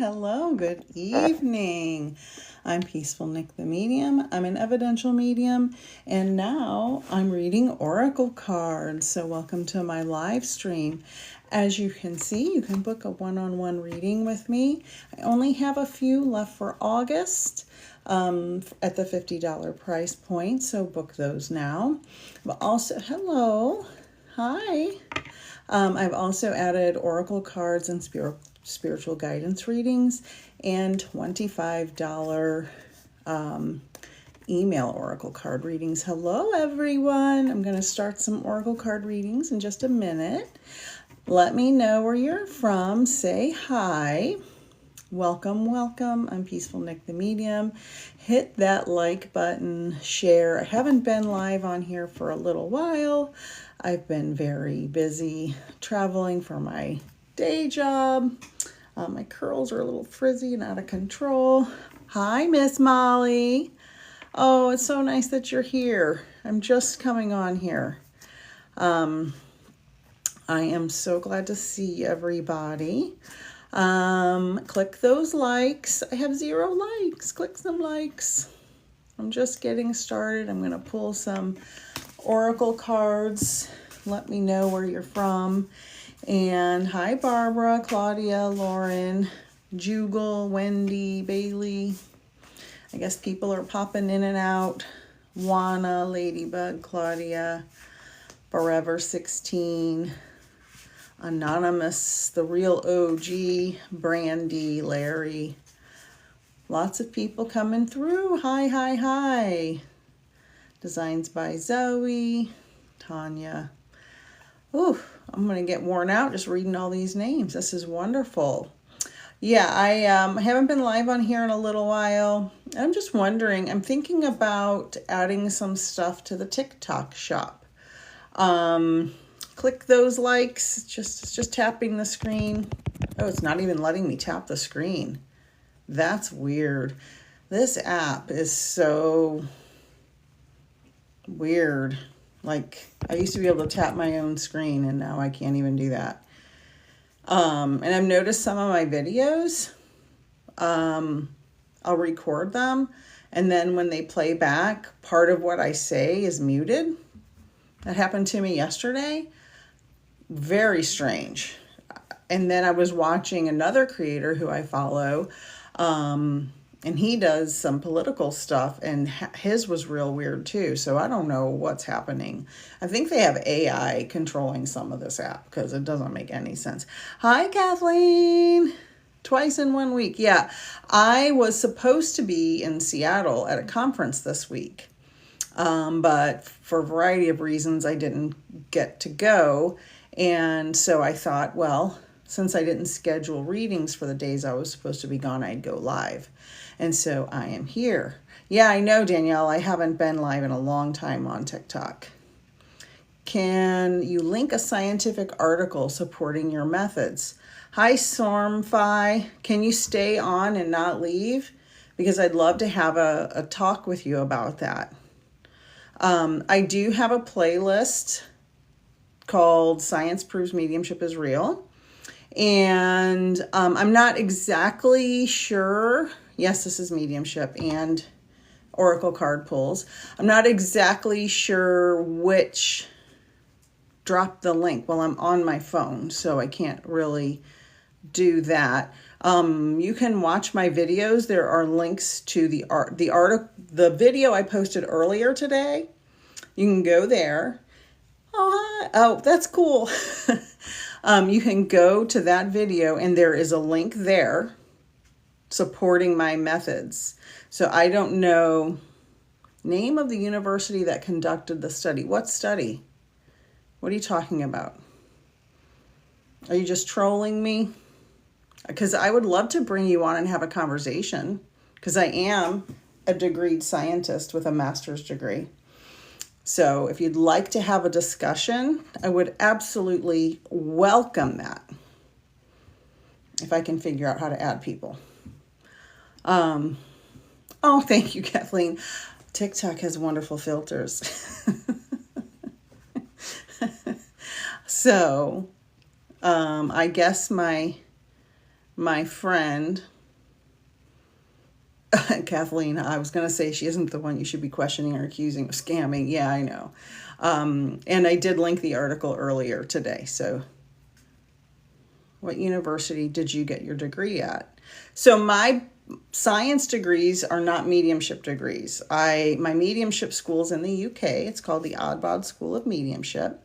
hello, good evening. I'm Peaceful Nik the Medium. I'm an Evidential Medium, and now I'm reading Oracle cards. So welcome to my live stream. As you can see, you can book a one-on-one reading with me. I only have a few left for August at the $50 price point, so book those now. But also, hello, hi. I've also added Oracle cards and spiritual guidance readings and $25 email Oracle card readings. Hello, everyone. I'm going to start some Oracle card readings in just a minute. Let me know where you're from. Say hi. Welcome, welcome. I'm Peaceful Nik the Medium. Hit that like button, share. I haven't been live on here for a little while. I've been very busy traveling for my day job. My curls are a little frizzy and out of control. Hi, Miss Molly. Oh, it's so nice that you're here. I'm just coming on here. I am so glad to see everybody. Click those likes. I have 0 likes. Click some likes. I'm just getting started. I'm going to pull some Oracle cards. Let me know where you're from. And hi, Barbara, Claudia, Lauren, Jugal, Wendy, Bailey. I guess people are popping in and out. Juana, Ladybug, Claudia, Forever 16, Anonymous, the real OG, Brandy, Larry. Lots of people coming through. Hi, hi, hi. Designs by Zoe, Tanya. Ooh, I'm going to get worn out just reading all these names. This is wonderful. Yeah, I haven't been live on here in a little while. I'm just wondering, I'm thinking about adding some stuff to the TikTok shop. Click those likes, just tapping the screen. Oh, it's not even letting me tap the screen. That's weird. This app is so weird. Like, I used to be able to tap my own screen, and now I can't even do that. And I've noticed some of my videos, I'll record them, and then when they play back, part of what I say is muted. That happened to me yesterday. Very strange. And then I was watching another creator who I follow, and he does some political stuff, and his was real weird too. So I don't know what's happening. I think they have AI controlling some of this app because it doesn't make any sense. Hi, Kathleen. Twice in 1 week. Yeah, I was supposed to be in Seattle at a conference this week. But for a variety of reasons, I didn't get to go. And so I thought, well, since I didn't schedule readings for the days I was supposed to be gone, I'd go live. And so I am here. Yeah, I know, Danielle, I haven't been live in a long time on TikTok. Can you link a scientific article supporting your methods? Hi, Stormfi. Can you stay on and not leave? Because I'd love to have a talk with you about that. I do have a playlist called Science Proves Mediumship is Real. And I'm not exactly sure. Yes, this is mediumship and Oracle card pulls. I'm not exactly sure which dropped the link. Well, I'm on my phone, so I can't really do that. You can watch my videos. There are links to the video I posted earlier today. You can go there. Oh, hi. Oh, that's cool. You can go to that video, and there is a link there supporting my methods. So I don't know name of the university that conducted the study. What study? What are you talking about? Are you just trolling me? Because I would love to bring you on and have a conversation, because I am a degreed scientist with a master's degree. So if you'd like to have a discussion, I would absolutely welcome that, if I can figure out how to add people. Oh, thank you, Kathleen. TikTok has wonderful filters. So I guess my my friend, Kathleen, I was going to say she isn't the one you should be questioning or accusing of scamming. Yeah, I know. And I did link the article earlier today. So what university did you get your degree at? So my science degrees are not mediumship degrees. My mediumship school's in the UK. It's called the Oddbod School of Mediumship.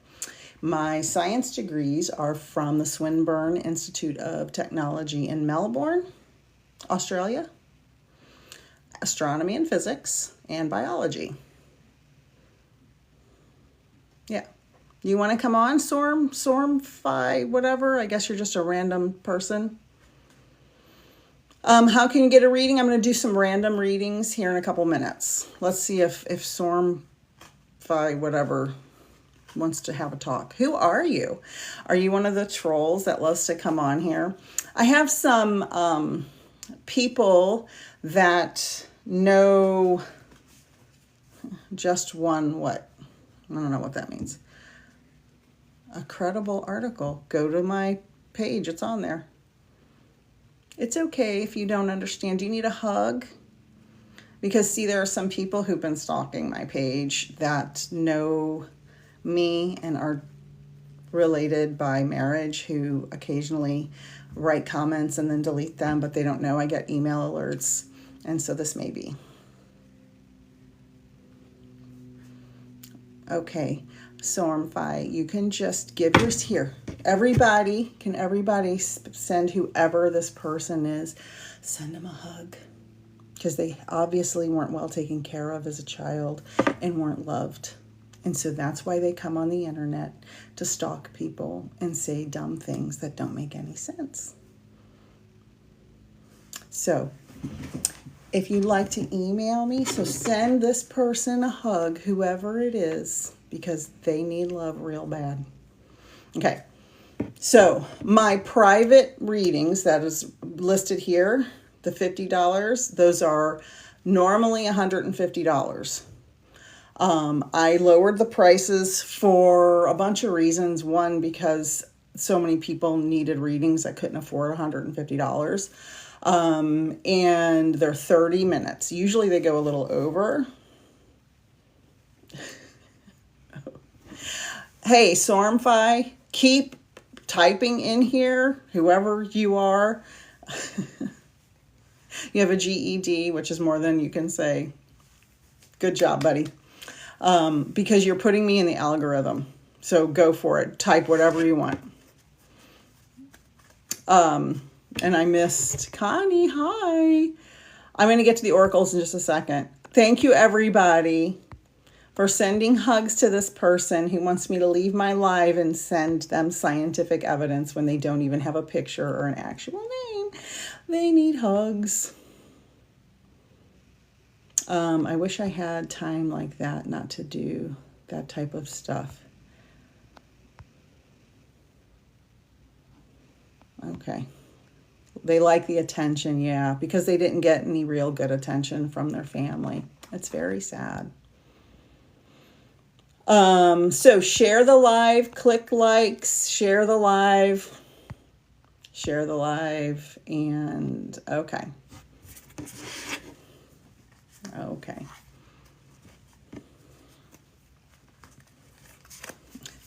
My science degrees are from the Swinburne Institute of Technology in Melbourne, Australia. Astronomy and physics and biology. Yeah. You want to come on, Phi, whatever? I guess you're just a random person. How can you get a reading? I'm going to do some random readings here in a couple minutes. Let's see if Phi, whatever, wants to have a talk. Who are you? Are you one of the trolls that loves to come on here? I have some people that know just one what? I don't know what that means. A credible article. Go to my page. It's on there. It's okay if you don't understand. Do you need a hug? Because, see, there are some people who've been stalking my page that know me and are related by marriage, who occasionally write comments and then delete them, but they don't know I get email alerts. And so this may be. Okay, Phi, you can just give yours here. Everybody send whoever this person is, send them a hug. Because they obviously weren't well taken care of as a child and weren't loved. And so that's why they come on the internet to stalk people and say dumb things that don't make any sense. So if you'd like to email me, so send this person a hug, whoever it is, because they need love real bad. Okay, so my private readings that is listed here, the $50, those are normally $150. I lowered the prices for a bunch of reasons. One, because so many people needed readings I couldn't afford $150. And they're 30 minutes. Usually they go a little over. Hey, Phi, keep typing in here, whoever you are. You have a GED, which is more than you can say. Good job, buddy. Because you're putting me in the algorithm. So go for it. Type whatever you want. And I missed Connie. Hi. I'm going to get to the oracles in just a second. Thank you, everybody, for sending hugs to this person who wants me to leave my live and send them scientific evidence when they don't even have a picture or an actual name. They need hugs. I wish I had time like that not to do that type of stuff. Okay. They like the attention, yeah, because they didn't get any real good attention from their family. It's very sad. So share the live, click likes, share the live, and okay. Okay.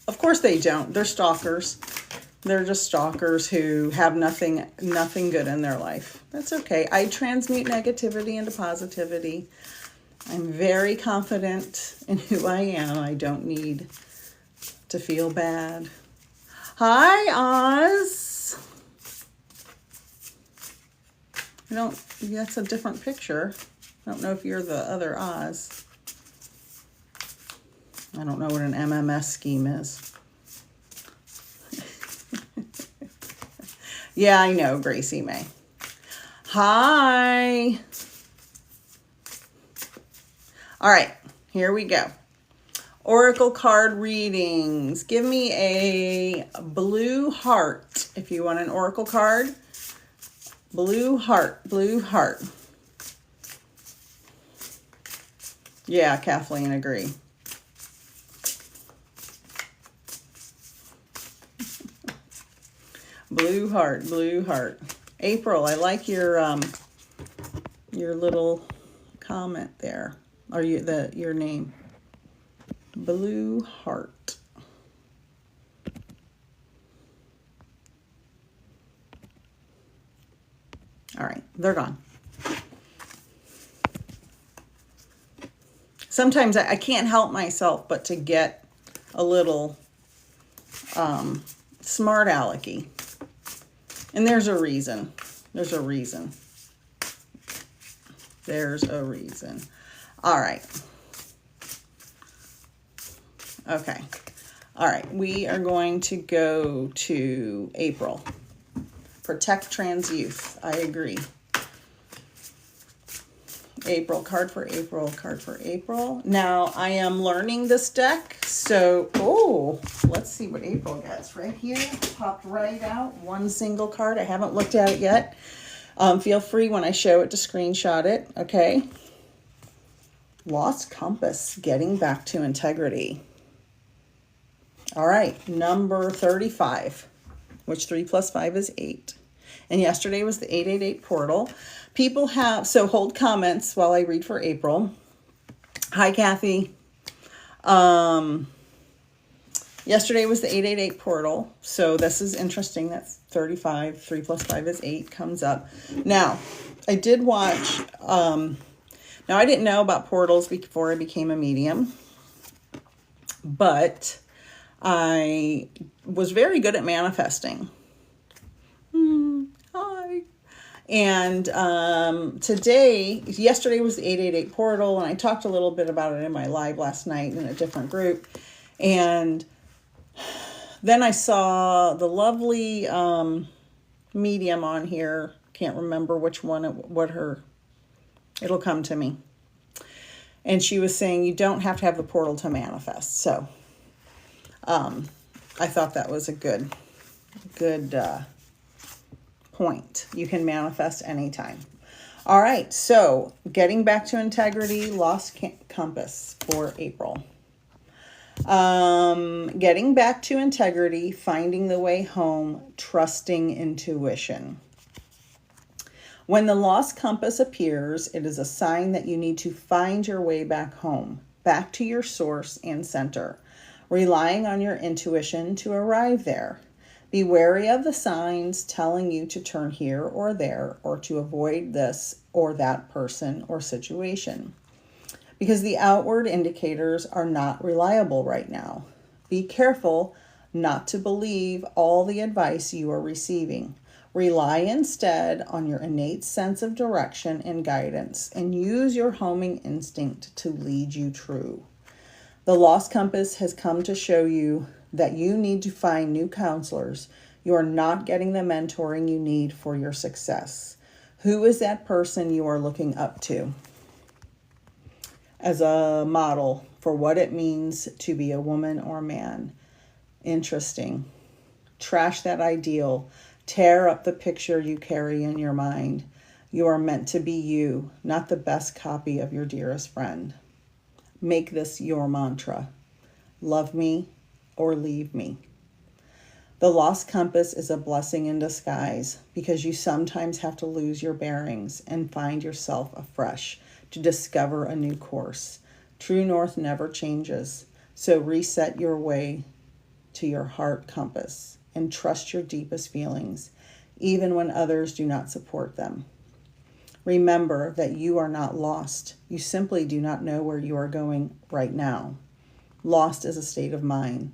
Of course they don't. They're stalkers. They're just stalkers who have nothing good in their life. That's okay. I transmute negativity into positivity. I'm very confident in who I am. I don't need to feel bad. Hi, Oz. That's a different picture. I don't know if you're the other Oz. I don't know what an MMS scheme is. Yeah, I know, Gracie May. Hi. All right, here we go. Oracle card readings. Give me a blue heart if you want an oracle card. Blue heart, blue heart. Yeah, Kathleen, agree. Blue heart, blue heart. April, I like your little comment there, or your name. Blue Heart. All right, they're gone. Sometimes I can't help myself but to get a little smart alecky. And there's a reason. There's a reason. There's a reason. All right. Okay. All right. We are going to go to April. Protect trans youth. I agree. April, card for April, card for April. Now, I am learning this deck, so, let's see what April gets right here. Popped right out, one single card. I haven't looked at it yet. Feel free when I show it to screenshot it, okay? Lost compass, getting back to integrity. All right, number 35, which 3 plus 5 is 8. And yesterday was the 888 portal. People have, so hold comments while I read for April. Hi, Kathy. Yesterday was the 888 portal. So this is interesting. That's 35. 3 plus 5 is 8 comes up. Now, I did watch, now I didn't know about portals before I became a medium. But I was very good at manifesting. Hi. And yesterday was the 888 portal, and I talked a little bit about it in my live last night in a different group. And then I saw the lovely medium on here. Can't remember which one, it'll come to me. And she was saying you don't have to have the portal to manifest. So I thought that was a good point. You can manifest anytime. All right, so getting back to integrity, lost compass for April. Getting back to integrity, finding the way home, trusting intuition. When the lost compass appears, it is a sign that you need to find your way back home, back to your source and center, relying on your intuition to arrive there. Be wary of the signs telling you to turn here or there, or to avoid this or that person or situation, because the outward indicators are not reliable right now. Be careful not to believe all the advice you are receiving. Rely instead on your innate sense of direction and guidance, and use your homing instinct to lead you true. The lost compass has come to show you that you need to find new counselors. You are not getting the mentoring you need for your success. Who is that person you are looking up to as a model for what it means to be a woman or man? Interesting. Trash that ideal. Tear up the picture you carry in your mind. You are meant to be you, not the best copy of your dearest friend. Make this your mantra. Love me or leave me. The lost compass is a blessing in disguise, because you sometimes have to lose your bearings and find yourself afresh to discover a new course. True north never changes, so reset your way to your heart compass and trust your deepest feelings, even when others do not support them. Remember that you are not lost. You simply do not know where you are going right now. Lost is a state of mind.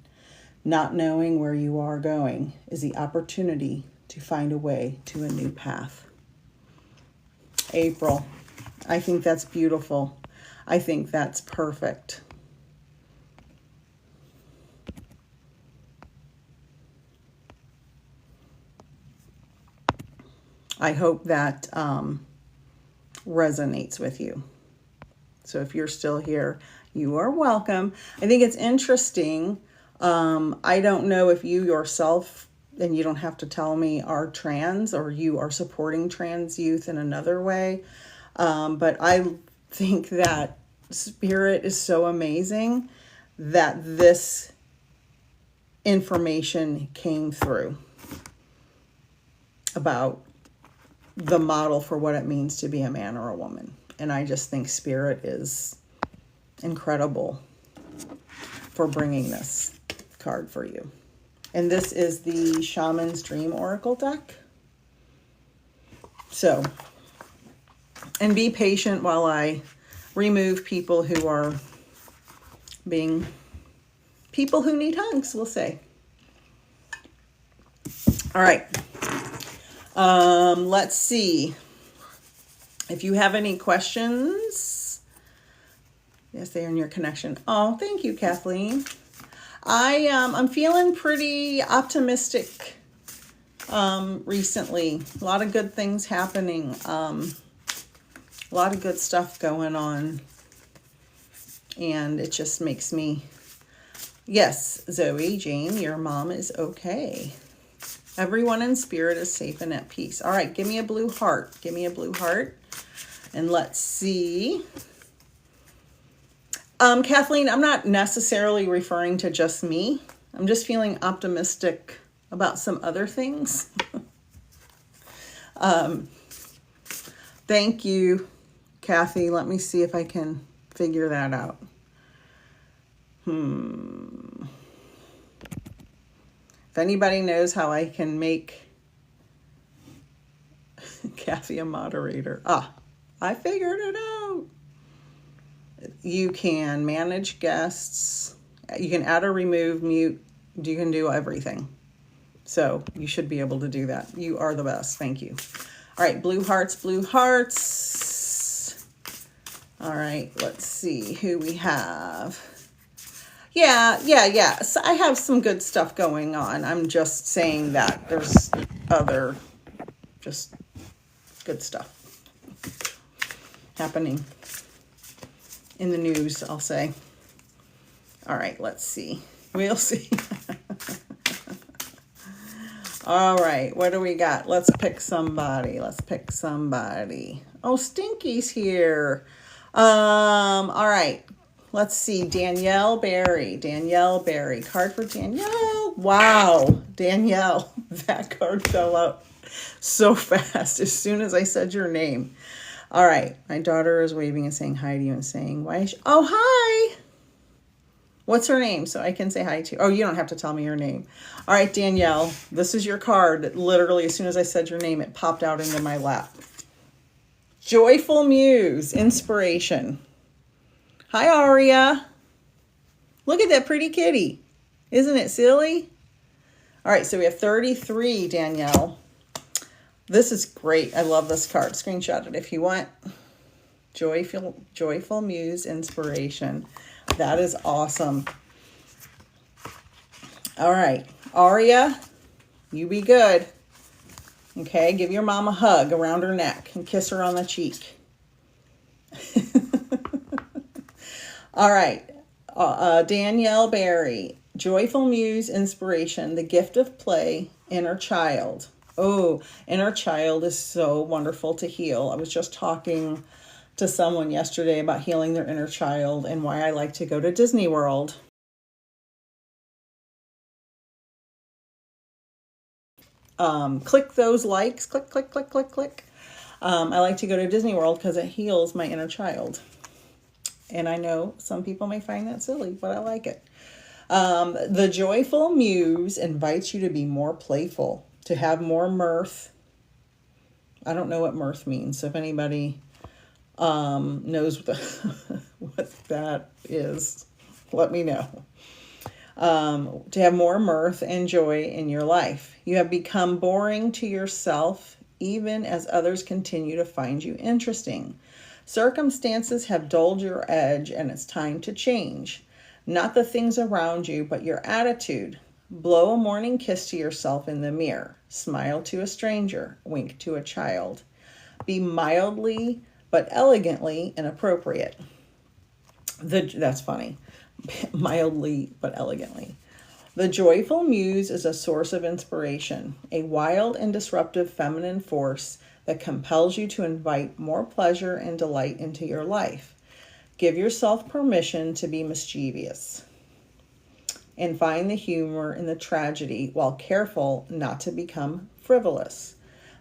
Not knowing where you are going is the opportunity to find a way to a new path. April, I think that's beautiful. I think that's perfect. I hope that resonates with you. So if you're still here, you are welcome. I think it's interesting. I don't know if you yourself, and you don't have to tell me, are trans, or you are supporting trans youth in another way. But I think that Spirit is so amazing that this information came through about the model for what it means to be a man or a woman. And I just think Spirit is incredible for bringing this card for you. And this is the Shaman's Dream Oracle deck. So, and be patient while I remove people who are being people who need hugs, we'll say. All right. Let's see. If you have any questions. Yes, they are in your connection. Oh, thank you, Kathleen. I'm feeling pretty optimistic recently. A lot of good things happening. A lot of good stuff going on. And it just makes me... Yes, Zoe, Jane, your mom is okay. Everyone in spirit is safe and at peace. All right, give me a blue heart. Give me a blue heart. And let's see. Kathleen, I'm not necessarily referring to just me. I'm just feeling optimistic about some other things. Thank you, Kathy. Let me see if I can figure that out. If anybody knows how I can make Kathy a moderator. I figured it out. You can manage guests. You can add or remove, mute. You can do everything. So you should be able to do that. You are the best. Thank you. All right, blue hearts, blue hearts. All right, let's see who we have. Yeah. So I have some good stuff going on. I'm just saying that there's other just good stuff happening in the news, I'll say. All right, let's see. We'll see. All right, what do we got? Let's pick somebody. Oh, Stinky's here. All right. Let's see, Danielle Barry. Card for Danielle. Wow, Danielle, that card fell out so fast as soon as I said your name. All right, my daughter is waving and saying hi to you and saying, why is she... Oh, hi. What's her name so I can say hi to you? Oh, you don't have to tell me your name. All right, Danielle, this is your card. Literally, as soon as I said your name, it popped out into my lap. Joyful Muse, Inspiration. Hi, Aria. Look at that pretty kitty. Isn't it silly? All right, so we have 33, Danielle. This is great. I love this card. Screenshot it if you want. Joyful Muse, Inspiration. That is awesome. All right, Aria, you be good. Okay, give your mom a hug around her neck and kiss her on the cheek. All right, Danielle Barry, Joyful Muse, Inspiration, the gift of play, inner child. Oh, inner child is so wonderful to heal. I was just talking to someone yesterday about healing their inner child and why I like to go to Disney World. Click those likes, click. I like to go to Disney World because it heals my inner child. And I know some people may find that silly, but I like it. The Joyful Muse invites you to be more playful, to have more mirth. I don't know what mirth means. So if anybody knows what that is, let me know. To have more mirth and joy in your life. You have become boring to yourself, even as others continue to find you interesting. Circumstances have dulled your edge, and it's time to change. Not the things around you, but your attitude. Blow a morning kiss to yourself in the mirror. Smile to a stranger. Wink to a child. Be mildly but elegantly inappropriate. That's funny. Mildly but elegantly. The Joyful Muse is a source of inspiration, a wild and disruptive feminine force that compels you to invite more pleasure and delight into your life. Give yourself permission to be mischievous and find the humor in the tragedy while careful not to become frivolous.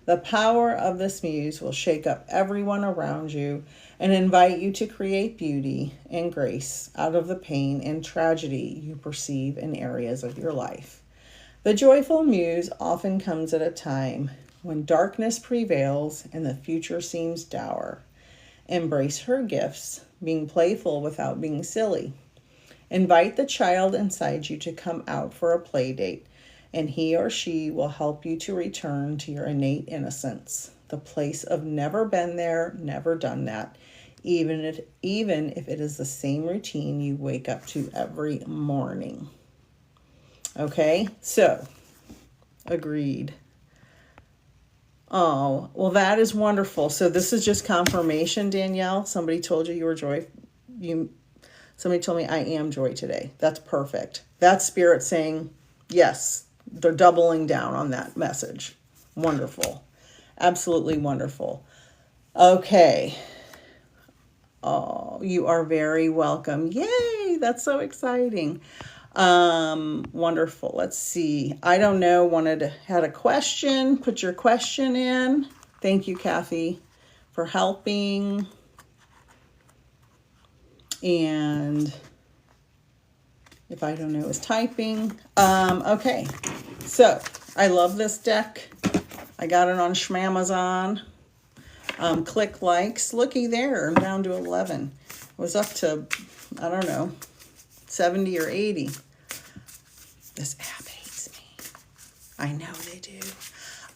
The power of this muse will shake up everyone around you and invite you to create beauty and grace out of the pain and tragedy you perceive in areas of your life. The joyful muse often comes at a time when darkness prevails and the future seems dour. Embrace her gifts, being playful without being silly. Invite the child inside you to come out for a play date, and he or she will help you to return to your innate innocence, the place of never been there, never done that, even if it is the same routine you wake up to every morning. Okay, so agreed. Oh, well, that is wonderful. So this is just confirmation, Danielle. Somebody told you were joy. Somebody told me I am joy today. That's perfect. That's spirit saying, yes, they're doubling down on that message. Wonderful. Absolutely wonderful. Okay. Oh, you are very welcome. Yay, that's so exciting. Wonderful. Let's see. I don't know, had a question. Put your question in. Thank you, Kathy, for helping. And if I don't know is typing. Okay. So I love this deck. I got it on Schmamazon. Click likes. Looky there. I'm down to 11. It was up to, I don't know, 70 or 80. This app hates me. I know they do.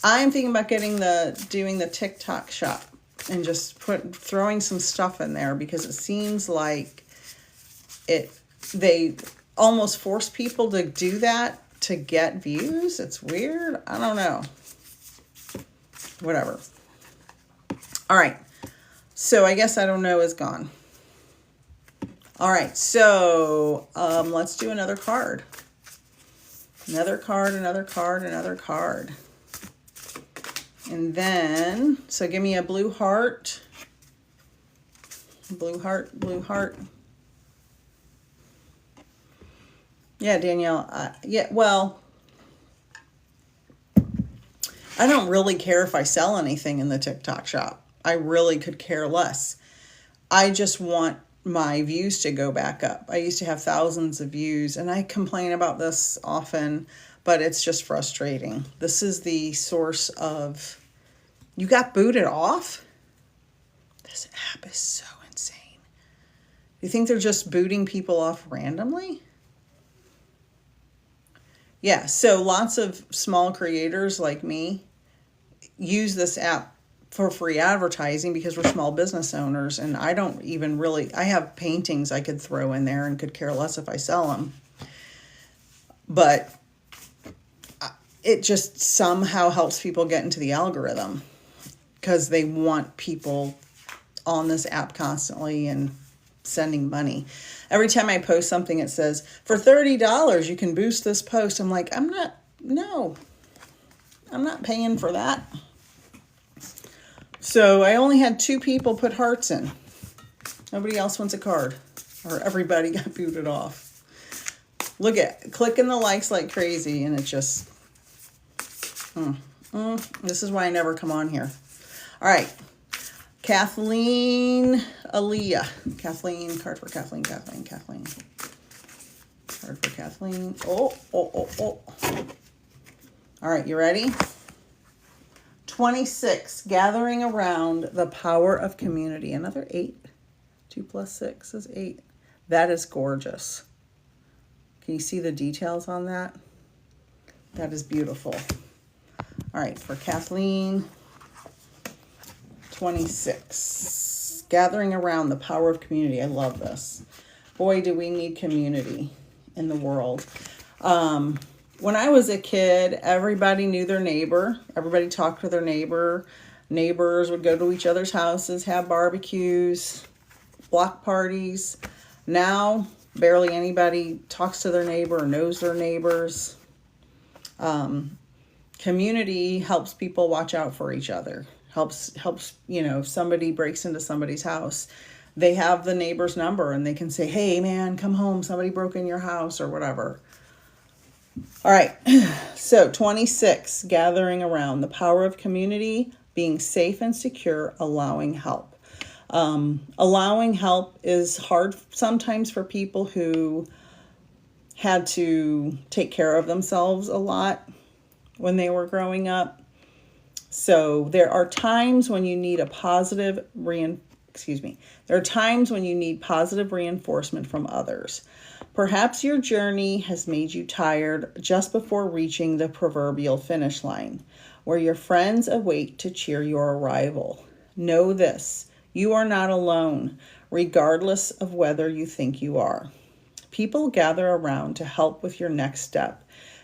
I'm thinking about doing the TikTok shop and just throwing some stuff in there, because it seems like they almost force people to do that to get views. It's weird. I don't know. Whatever. All right. So I guess I don't know is gone. All right. So let's do another card. Another card, another card, another card. And then, so give me a blue heart. Blue heart, blue heart. Yeah, Danielle. Yeah, well, I don't really care if I sell anything in the TikTok shop. I really could care less. I just want my views to go back up. I used to have thousands of views, and I complain about this often, but it's just frustrating. This is the source of, you got booted off? This app is so insane. You think they're just booting people off randomly? Yeah, so lots of small creators like me use this app for free advertising because we're small business owners, and I don't even really, I have paintings I could throw in there and could care less if I sell them. But it just somehow helps people get into the algorithm because they want people on this app constantly and sending money. Every time I post something, it says, for $30, you can boost this post. I'm like, I'm not paying for that. So I only had 2 people put hearts in. Nobody else wants a card, or everybody got booted off. Look at, clicking the likes like crazy, and it just, this is why I never come on here. All right. Kathleen Aaliyah. Kathleen, card for Kathleen. Card for Kathleen. Oh. All right, you ready? 26, gathering around the power of community. Another 8. 2 plus 6 is 8. That is gorgeous. Can you see the details on that? That is beautiful. All right, for Kathleen, 26, gathering around the power of community. I love this. Boy, do we need community in the world. When I was a kid, everybody knew their neighbor. Everybody talked to their neighbor. Neighbors would go to each other's houses, have barbecues, block parties. Now, barely anybody talks to their neighbor or knows their neighbors. Community helps people watch out for each other. Helps, if somebody breaks into somebody's house, they have the neighbor's number and they can say, hey man, come home, somebody broke in your house or whatever. All right. So 26, gathering around, the power of community, being safe and secure, allowing help. Allowing help is hard sometimes for people who had to take care of themselves a lot when they were growing up. So there are times when you need there are times when you need positive reinforcement from others. Perhaps your journey has made you tired just before reaching the proverbial finish line, where your friends await to cheer your arrival. Know this, you are not alone, regardless of whether you think you are. People gather around to help with your next step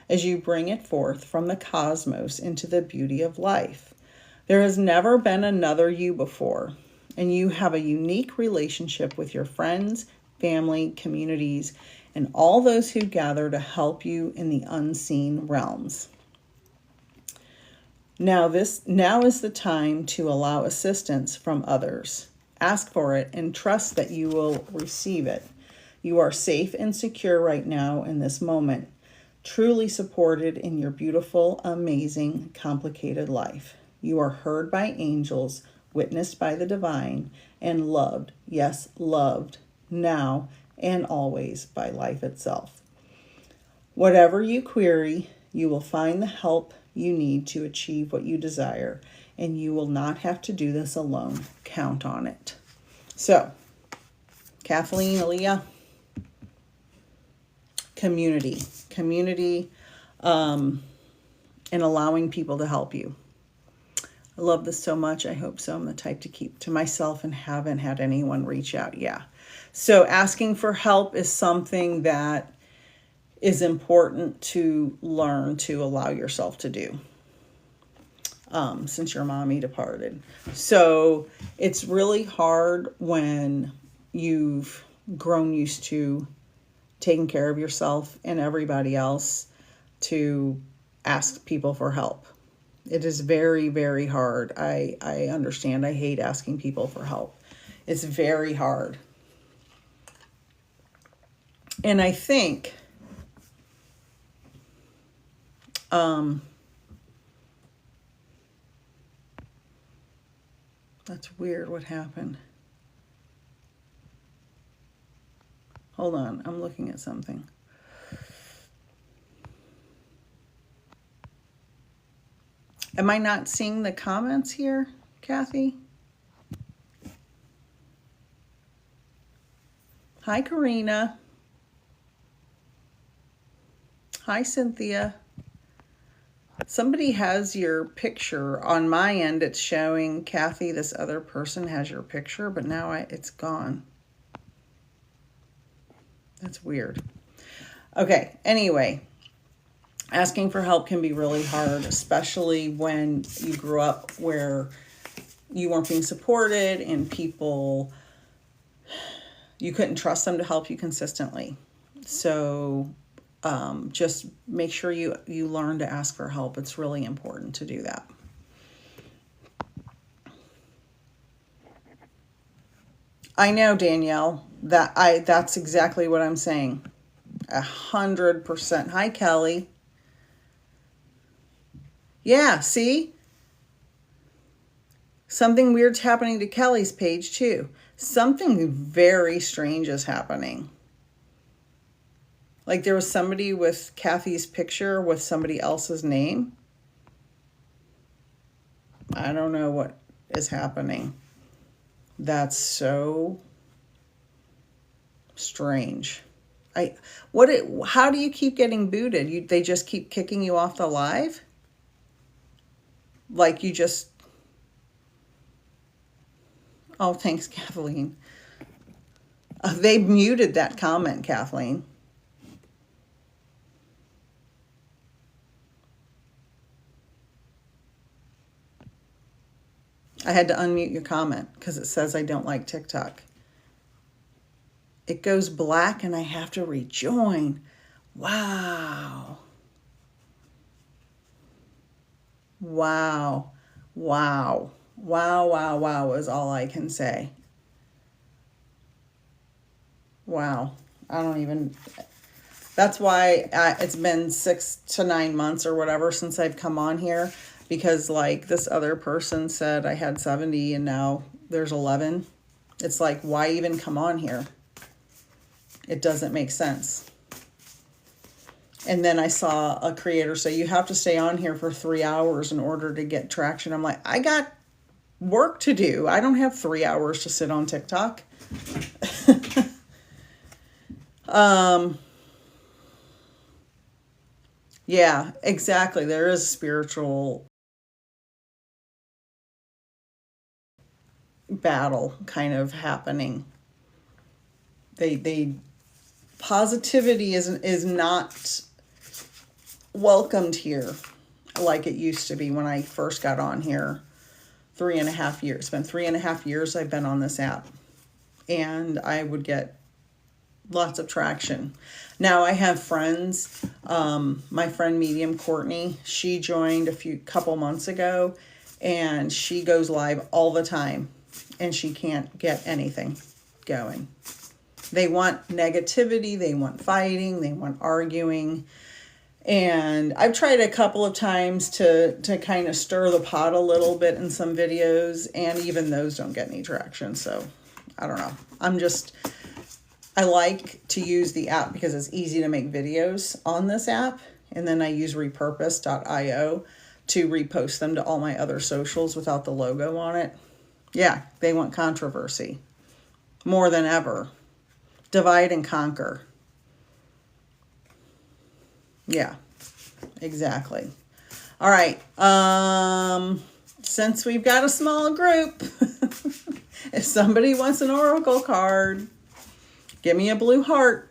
as you bring it forth from the cosmos into the beauty of life. There has never been another you before, and you have a unique relationship with your friends, family, communities, and all those who gather to help you in the unseen realms. Now is the time to allow assistance from others. Ask for it and trust that you will receive it. You are safe and secure right now in this moment, truly supported in your beautiful, amazing, complicated life. You are heard by angels, witnessed by the divine, and loved, yes, loved, now and always by life itself. Whatever you query, you will find the help you need to achieve what you desire, and you will not have to do this alone. Count on it. So, Kathleen, Aaliyah, community, and allowing people to help you. I love this so much. I hope so. I'm the type to keep to myself and haven't had anyone reach out. Yeah. So asking for help is something that is important to learn to allow yourself to do since your mommy departed. So it's really hard when you've grown used to taking care of yourself and everybody else to ask people for help. It is very, very hard. I understand. I hate asking people for help. It's very hard. And I think that's weird what happened. Hold on, I'm looking at something. Am I not seeing the comments here, Kathy? Hi, Karina. Hi, Cynthia. Somebody has your picture. On my end, it's showing, Kathy, this other person has your picture, but now it's gone. That's weird. Okay, anyway, asking for help can be really hard, especially when you grew up where you weren't being supported and you couldn't trust them to help you consistently. So just make sure you learn to ask for help. It's really important to do that. I know, Danielle, that's exactly what I'm saying. 100%. Hi, Kelly. Yeah, see? Something weird's happening to Kelly's page too. Something very strange is happening. Like there was somebody with Kathy's picture with somebody else's name. I don't know what is happening. That's so strange. How do you keep getting booted? They just keep kicking you off the live? Like you just... Oh, thanks, Kathleen. They muted that comment, Kathleen. I had to unmute your comment because it says I don't like TikTok. It goes black and I have to rejoin. Wow. Wow. Wow. Wow, wow, wow is all I can say. Wow. I don't even... That's why it's been 6 to 9 months or whatever since I've come on here, because like this other person said I had 70 and now there's 11. It's like, why even come on here? It doesn't make sense. And then I saw a creator say, you have to stay on here for 3 hours in order to get traction. I'm like, I got work to do. I don't have 3 hours to sit on TikTok. Yeah, exactly. There is spiritual battle kind of happening. They positivity is not welcomed here like it used to be when I first got on here 3.5 years. It's been 3.5 years I've been on this app, and I would get lots of traction. Now I have friends. My friend Medium Courtney, she joined couple months ago, and she goes live all the time, and she can't get anything going. They want negativity, they want fighting, they want arguing. And I've tried a couple of times to kind of stir the pot a little bit in some videos, and even those don't get any traction. So I don't know. I like to use the app because it's easy to make videos on this app. And then I use repurpose.io to repost them to all my other socials without the logo on it. Yeah, they want controversy more than ever. Divide and conquer. Yeah, exactly. All right. Since we've got a small group, if somebody wants an oracle card, give me a blue heart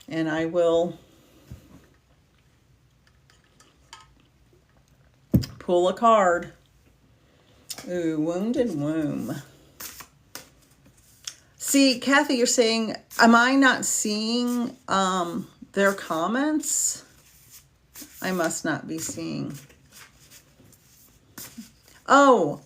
and I will pull a card. Ooh, Wounded Womb. See, Kathy, you're saying, am I not seeing their comments? I must not be seeing. Oh,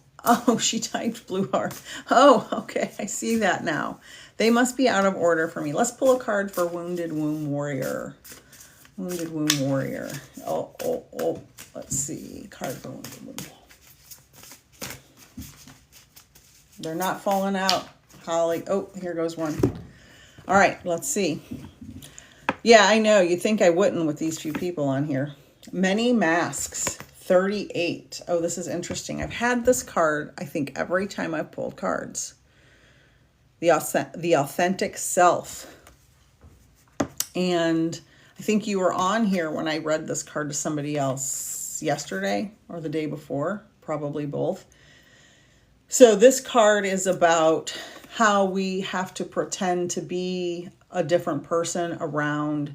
she typed blue heart. Oh, okay, I see that now. They must be out of order for me. Let's pull a card for Wounded Womb Warrior. Wounded Womb Warrior. Oh. Let's see. Card for Wounded Womb. They're not falling out, Holly. Oh, here goes one. All right, let's see. Yeah, I know. You'd think I wouldn't with these few people on here. Many Masks, 38. Oh, this is interesting. I've had this card, I think, every time I've pulled cards. The Authentic Self. And I think you were on here when I read this card to somebody else yesterday or the day before, probably both. So this card is about how we have to pretend to be a different person around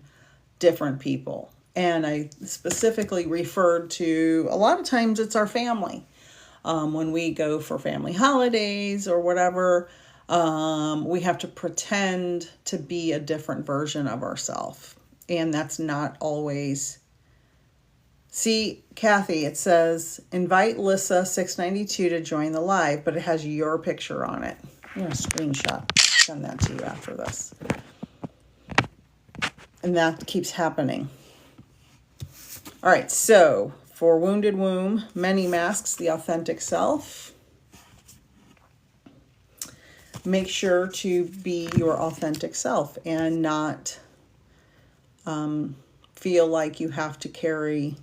different people. And I specifically referred to, a lot of times it's our family. When we go for family holidays or whatever, we have to pretend to be a different version of ourselves. And that's not always... See, Kathy, it says, invite Lissa 692 to join the live, but it has your picture on it. I'm going to screenshot, send that to you after this. And that keeps happening. All right, so for Wounded Womb, Many Masks, the Authentic Self. Make sure to be your authentic self and not feel like you have to carry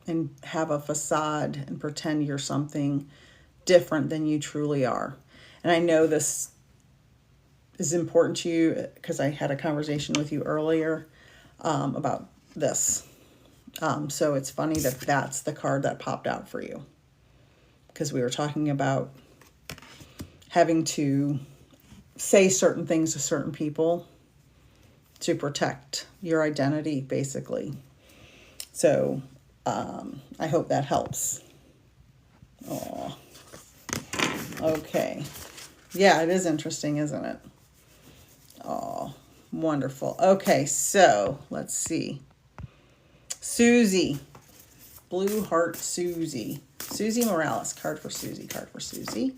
and have a facade and pretend you're something different than you truly are. And I know this is important to you because I had a conversation with you earlier about this. So it's funny that that's the card that popped out for you, because we were talking about having to say certain things to certain people to protect your identity, basically. So I hope that helps. Oh, okay. Yeah, it is interesting, isn't it? Oh, wonderful. Okay, so let's see. Susie. Blue Heart Susie. Susie Morales. Card for Susie. Card for Susie.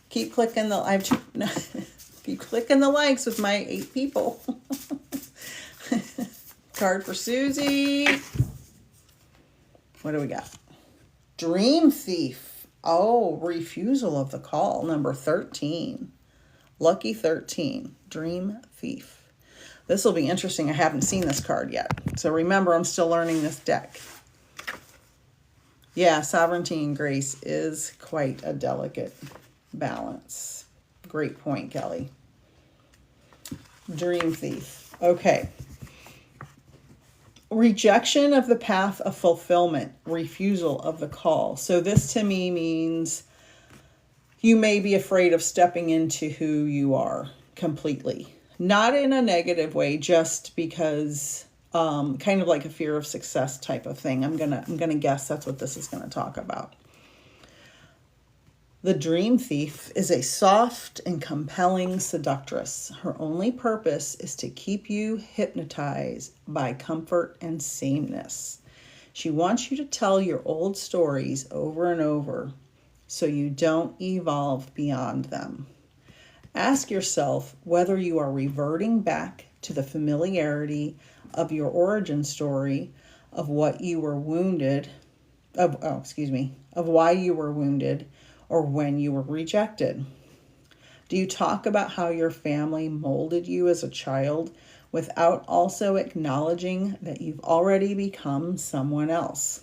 Keep clicking the keep clicking the likes with my 8 people. Card for Susie. What do we got? Dream Thief. Oh, refusal of the call. Number 13. Lucky 13. Dream Thief. This will be interesting. I haven't seen this card yet. So remember, I'm still learning this deck. Yeah, sovereignty and grace is quite a delicate balance. Great point, Kelly. Dream Thief. Okay. Rejection of the path of fulfillment. Refusal of the call. So this to me means you may be afraid of stepping into who you are completely. Not in a negative way, just because kind of like a fear of success type of thing. I'm gonna guess that's what this is gonna talk about. The dream thief is a soft and compelling seductress. Her only purpose is to keep you hypnotized by comfort and sameness. She wants you to tell your old stories over and over so you don't evolve beyond them. Ask yourself whether you are reverting back to the familiarity of your origin story of what you were wounded, of why you were wounded or when you were rejected. Do you talk about how your family molded you as a child without also acknowledging that you've already become someone else?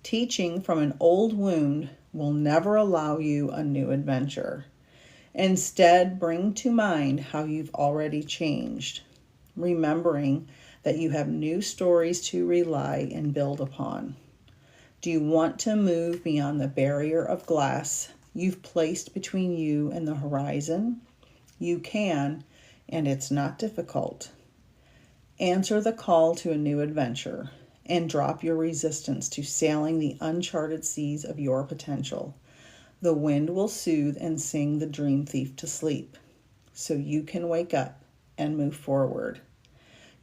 Teaching from an old wound will never allow you a new adventure. Instead, bring to mind how you've already changed, remembering that you have new stories to rely and build upon. Do you want to move beyond the barrier of glass you've placed between you and the horizon? You can, and it's not difficult. Answer the call to a new adventure and drop your resistance to sailing the uncharted seas of your potential. The wind will soothe and sing the dream thief to sleep, so you can wake up and move forward.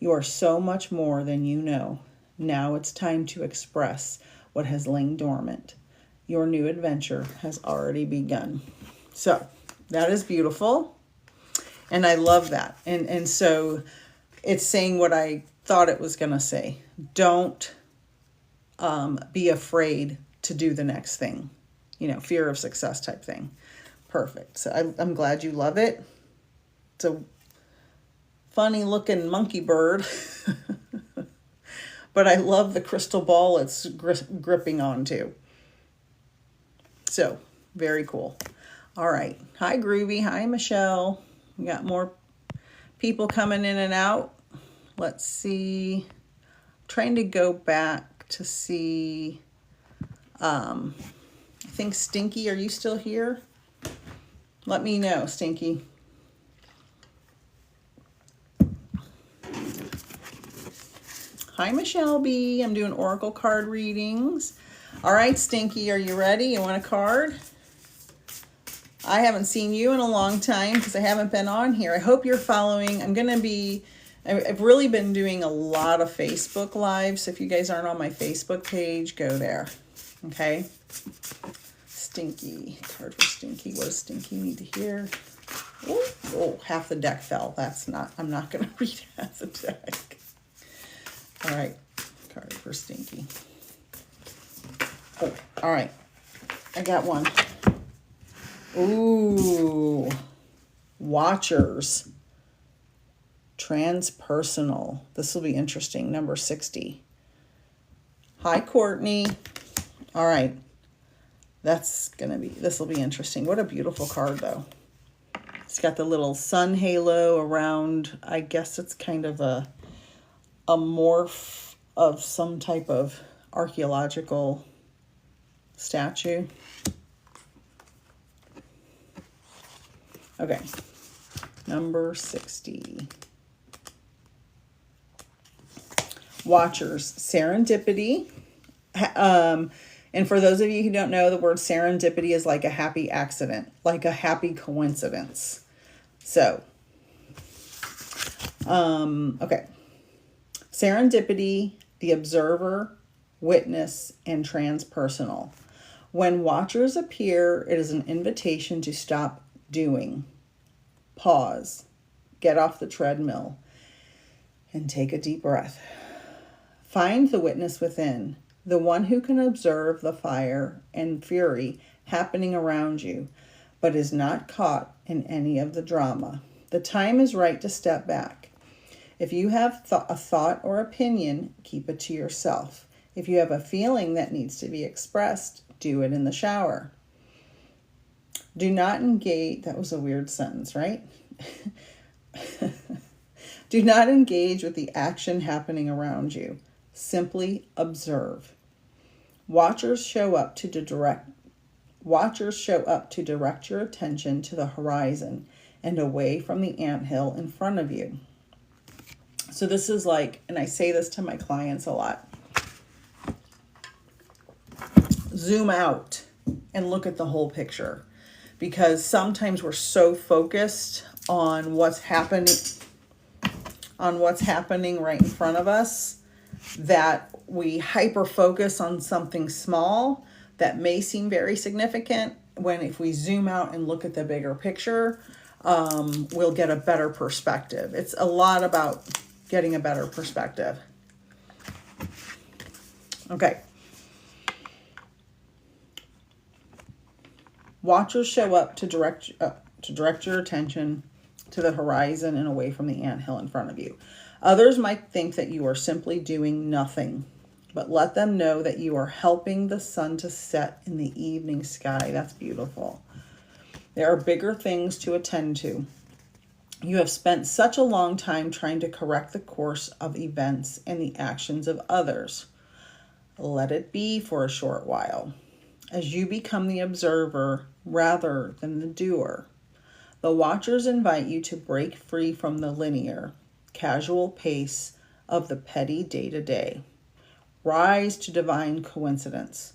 You are so much more than you know. Now it's time to express what has lain dormant. Your new adventure has already begun. So that is beautiful. And I love that. And so it's saying what I thought it was going to say. Don't be afraid to do the next thing. You know, fear of success type thing. Perfect. So I'm glad you love it. It's a funny looking monkey bird. But I love the crystal ball it's gripping onto. So, very cool. All right. Hi, Groovy. Hi, Michelle. We got more people coming in and out. Let's see. I'm trying to go back to see. I think Stinky, are you still here? Let me know, Stinky. Hi, Michelle B. I'm doing oracle card readings. All right, Stinky, are you ready? You want a card? I haven't seen you in a long time because I haven't been on here. I hope you're following. I've really been doing a lot of Facebook Lives. So if you guys aren't on my Facebook page, go there. Okay? Stinky. Card for Stinky. What does Stinky need to hear? Oh, half the deck fell. I'm not going to read half the deck. All right. Card for Stinky. Oh, all right. I got one. Ooh. Watchers. Transpersonal. This will be interesting. Number 60. Hi, Courtney. All right. This will be interesting. What a beautiful card, though. It's got the little sun halo around. I guess it's kind of a morph of some type of archaeological statue. Okay. Number 60. Watchers. Serendipity. And for those of you who don't know, the word serendipity is like a happy accident, like a happy coincidence. So, okay. Serendipity, the observer, witness, and transpersonal. When watchers appear, it is an invitation to stop doing, pause, get off the treadmill, And take a deep breath. Find the witness within, the one who can observe the fire and fury happening around you, but is not caught in any of the drama. The time is right to step back. If you have a thought or opinion, keep it to yourself. If you have a feeling that needs to be expressed, do it in the shower. Do not engage. That was a weird sentence, right? Do not engage with the action happening around you. Simply observe. Watchers show up to direct your attention to the horizon and away from the anthill in front of you. So this is like, and I say this to my clients a lot, zoom out and look at the whole picture, because sometimes we're so focused on what's happening right in front of us that we hyper focus on something small that may seem very significant, when if we zoom out and look at the bigger picture, we'll get a better perspective. It's a lot about getting a better perspective. Okay. Watchers show up to direct your attention to the horizon and away from the anthill in front of you. Others might think that you are simply doing nothing, but let them know that you are helping the sun to set in the evening sky. That's beautiful. There are bigger things to attend to. You have spent such a long time trying to correct the course of events and the actions of others. Let it be for a short while, as you become the observer rather than the doer. The watchers invite you to break free from the linear, casual pace of the petty day-to-day. Rise to divine coincidence,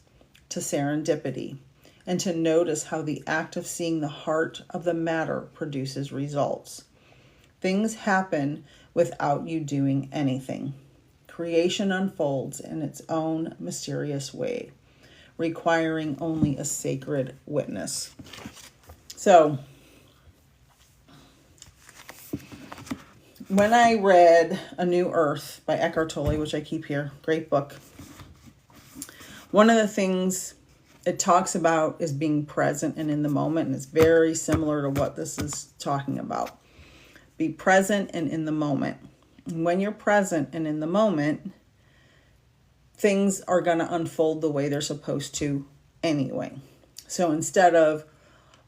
to serendipity, and to notice how the act of seeing the heart of the matter produces results. Things happen without you doing anything. Creation unfolds in its own mysterious way, requiring only a sacred witness. So, when I read A New Earth by Eckhart Tolle, which I keep here, great book, one of the things it talks about is being present and in the moment, and it's very similar to what this is talking about. Be present and in the moment. And when you're present and in the moment, things are going to unfold the way they're supposed to anyway. So instead of,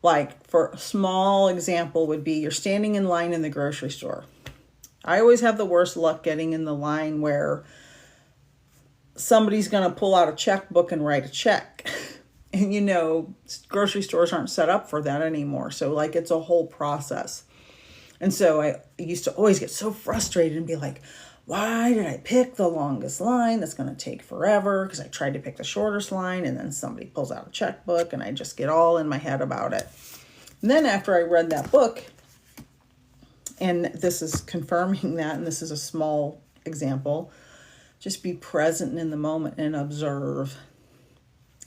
like, for a small example would be you're standing in line in the grocery store. I always have the worst luck getting in the line where somebody's going to pull out a checkbook and write a check. And you know, grocery stores aren't set up for that anymore. So like, it's a whole process. And so I used to always get so frustrated and be like, why did I pick the longest line? That's going to take forever, because I tried to pick the shortest line and then somebody pulls out a checkbook and I just get all in my head about it. And then after I read that book, and this is confirming that, and this is a small example, just be present in the moment and observe.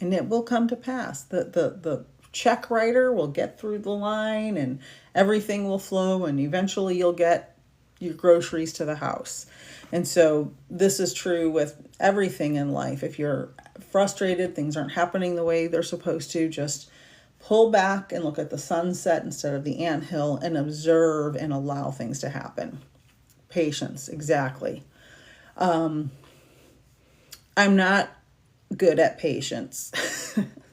And it will come to pass. The check writer will get through the line and everything will flow, and eventually you'll get your groceries to the house. And so this is true with everything in life. If you're frustrated, things aren't happening the way they're supposed to, just pull back and look at the sunset instead of the anthill and observe and allow things to happen. Patience, exactly. I'm not good at patience.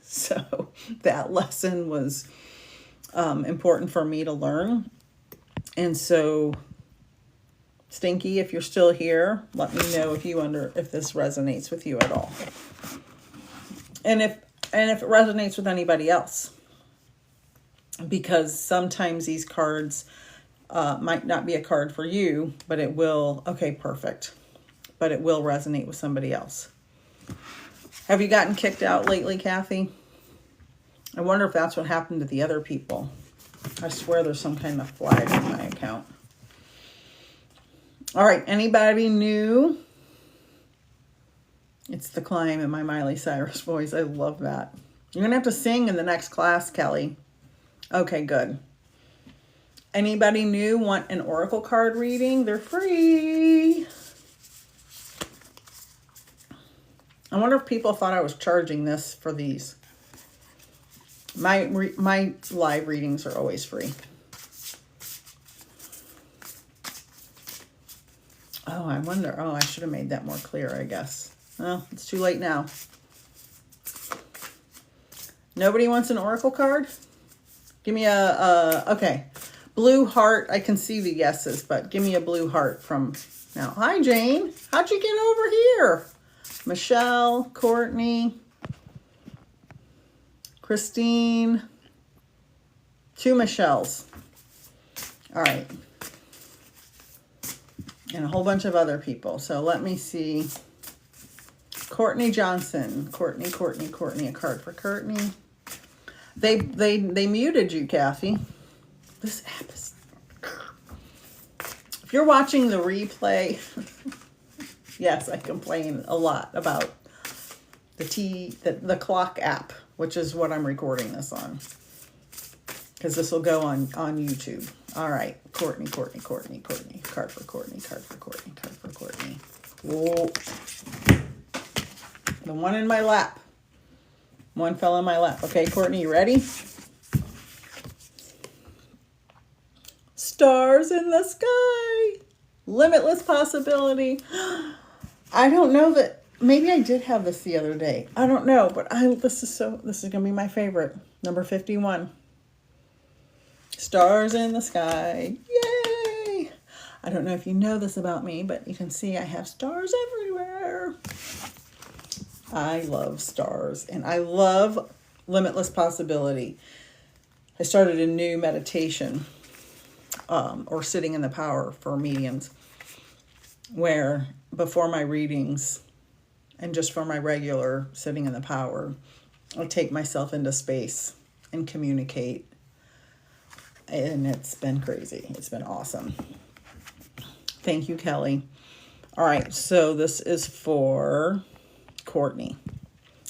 So that lesson was important for me to learn. And so, Stinky, if you're still here, let me know if this resonates with you at all. And if it resonates with anybody else. Because sometimes these cards might not be a card for you, but it will, okay, perfect. But it will resonate with somebody else. Have you gotten kicked out lately, Kathy? I wonder if that's what happened to the other people. I swear there's some kind of flag in my account. All right, anybody new? It's the climb in my Miley Cyrus voice. I love that. You're going to have to sing in the next class, Kelly. Okay, good. Anybody new want an oracle card reading? They're free. I wonder if people thought I was charging this for these. My live readings are always free. Oh, I wonder. Oh, I should have made that more clear, I guess. Well, it's too late now. Nobody wants an oracle card? Give me okay. Blue heart. I can see the yeses, but give me a blue heart from now. Hi, Jane. How'd you get over here? Michelle, Courtney, Christine. 2 Michelles. All right. And a whole bunch of other people. So let me see. Courtney Johnson. Courtney. A card for Courtney. They muted you, Kathy. This app is... If you're watching the replay, yes, I complain a lot about the clock app, which is what I'm recording this on. Because this will go on YouTube. All right, Courtney. Card for Courtney. Whoa. The one in my lap. One fell in my lap. Okay, Courtney, you ready? Stars in the sky. Limitless possibility. I don't know that. Maybe I did have this the other day. I don't know, but this is gonna be my favorite. Number 51. Stars in the sky. Yay! I don't know if you know this about me, but you can see I have stars everywhere. I love stars, and I love limitless possibility. I started a new meditation, or sitting in the power for mediums, where before my readings and just for my regular sitting in the power, I take myself into space and communicate. And it's been crazy. It's been awesome. Thank you, Kelly. All right, so this is for Courtney.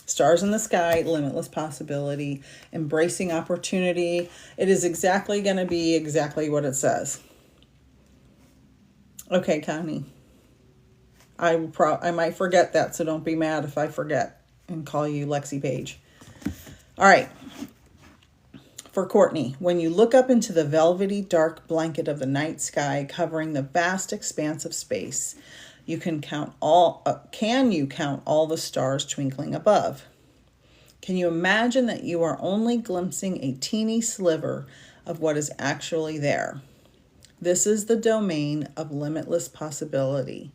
Stars in the sky, limitless possibility, embracing opportunity. It is exactly going to be exactly what it says. Okay, Connie. I might forget that, so don't be mad if I forget and call you Lexi Page. All right. For Courtney, when you look up into the velvety dark blanket of the night sky covering the vast expanse of space, can you count all the stars twinkling above? Can you imagine that you are only glimpsing a teeny sliver of what is actually there? This is the domain of limitless possibility,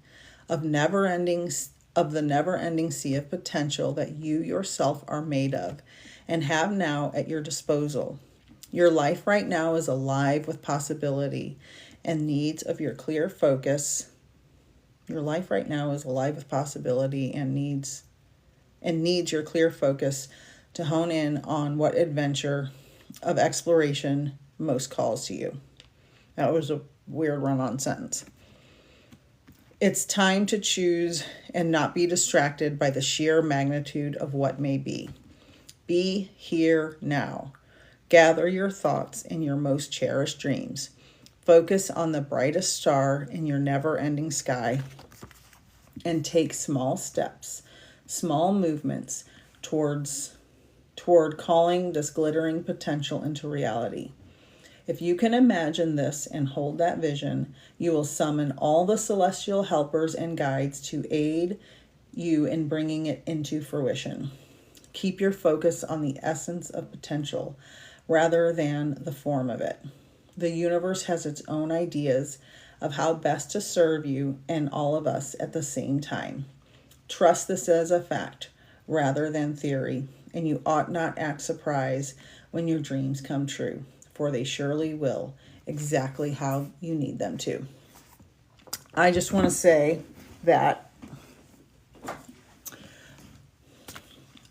of the never-ending sea of potential that you yourself are made of and have now at your disposal. Your life right now is alive with possibility and needs of your clear focus. Your life right now is alive with possibility and needs your clear focus to hone in on what adventure of exploration most calls to you. That was a weird run-on sentence. It's time to choose and not be distracted by the sheer magnitude of what may be. Be here now. Gather your thoughts and your most cherished dreams. Focus on the brightest star in your never-ending sky and take small steps, small movements toward calling this glittering potential into reality. If you can imagine this and hold that vision, you will summon all the celestial helpers and guides to aid you in bringing it into fruition. Keep your focus on the essence of potential rather than the form of it. The universe has its own ideas of how best to serve you and all of us at the same time. Trust this as a fact rather than theory, and you ought not act surprised when your dreams come true, for they surely will, exactly how you need them to. I just want to say that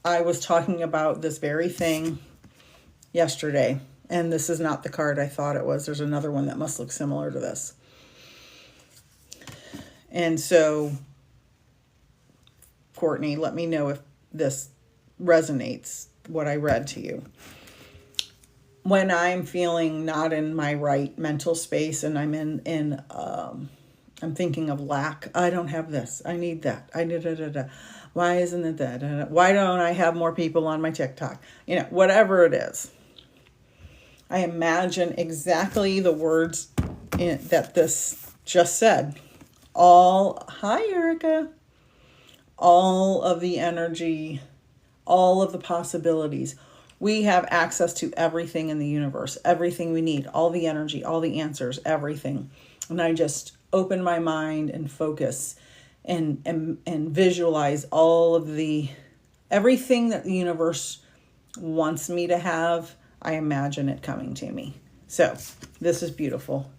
I was talking about this very thing yesterday, and this is not the card I thought it was. There's another one that must look similar to this. And so, Courtney, let me know if this resonates, what I read to you. when I'm feeling not in my right mental space and I'm I'm thinking of lack. I don't have this. I need that. Why isn't it that? Why don't I have more people on my TikTok? Whatever it is. I imagine exactly the words that this just said. Hi Erica. All of the energy, all of the possibilities. We have access to everything in the universe, everything we need, all the energy, all the answers, everything. And I just open my mind and focus and visualize all of everything that the universe wants me to have. I imagine it coming to me. So this is beautiful.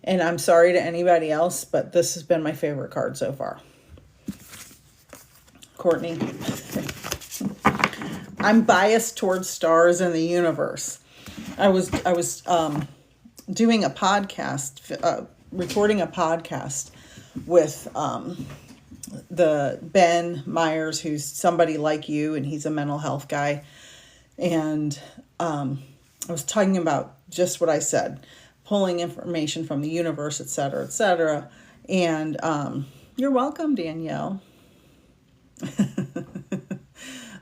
And I'm sorry to anybody else, but this has been my favorite card so far. Courtney. I'm biased towards stars in the universe. I was doing a podcast, recording a podcast with the Ben Myers, who's somebody like you, and he's a mental health guy. And I was talking about just what I said, pulling information from the universe, et cetera, et cetera. And you're welcome, Danielle.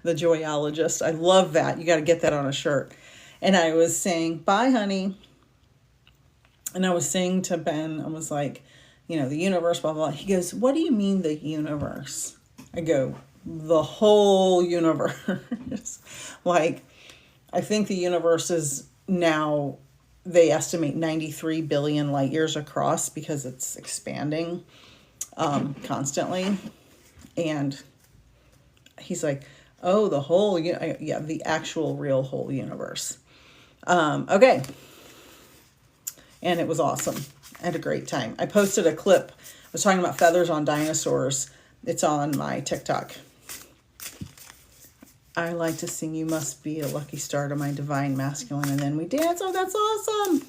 The joyologist. I love that. You got to get that on a shirt. And I was saying, bye, honey. And I was saying to Ben, I was like, the universe, blah, blah, blah. He goes, what do you mean the universe? I go, the whole universe. Like, I think the universe is now, they estimate 93 billion light years across because it's expanding constantly. And he's like, oh, the whole, the actual real whole universe. Okay. And it was awesome. I had a great time. I posted a clip. I was talking about feathers on dinosaurs. It's on my TikTok. I like to sing You Must Be a Lucky Star to My Divine Masculine, and then we dance. Oh, that's awesome.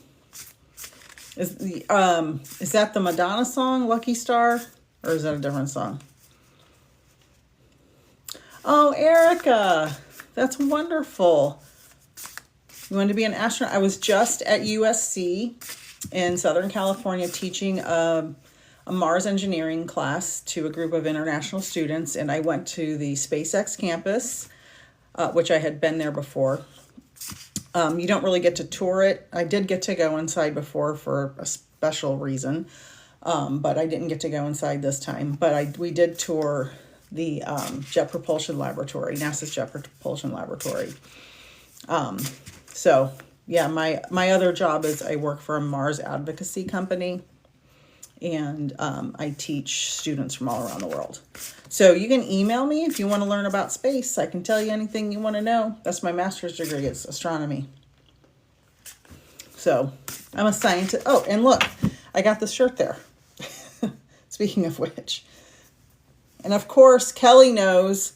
Is that the Madonna song, Lucky Star? Or is that a different song? Oh, Erica, that's wonderful. You want to be an astronaut? I was just at USC in Southern California teaching a Mars engineering class to a group of international students, and I went to the SpaceX campus, which I had been there before. You don't really get to tour it. I did get to go inside before for a special reason, but I didn't get to go inside this time. But we did tour the Jet Propulsion Laboratory, NASA's Jet Propulsion Laboratory. So yeah, my other job is I work for a Mars advocacy company, and I teach students from all around the world. So you can email me if you want to learn about space. I can tell you anything you want to know. That's my master's degree. It's astronomy. So I'm a scientist. Oh, and look, I got this shirt there. Speaking of which. And of course, Kelly knows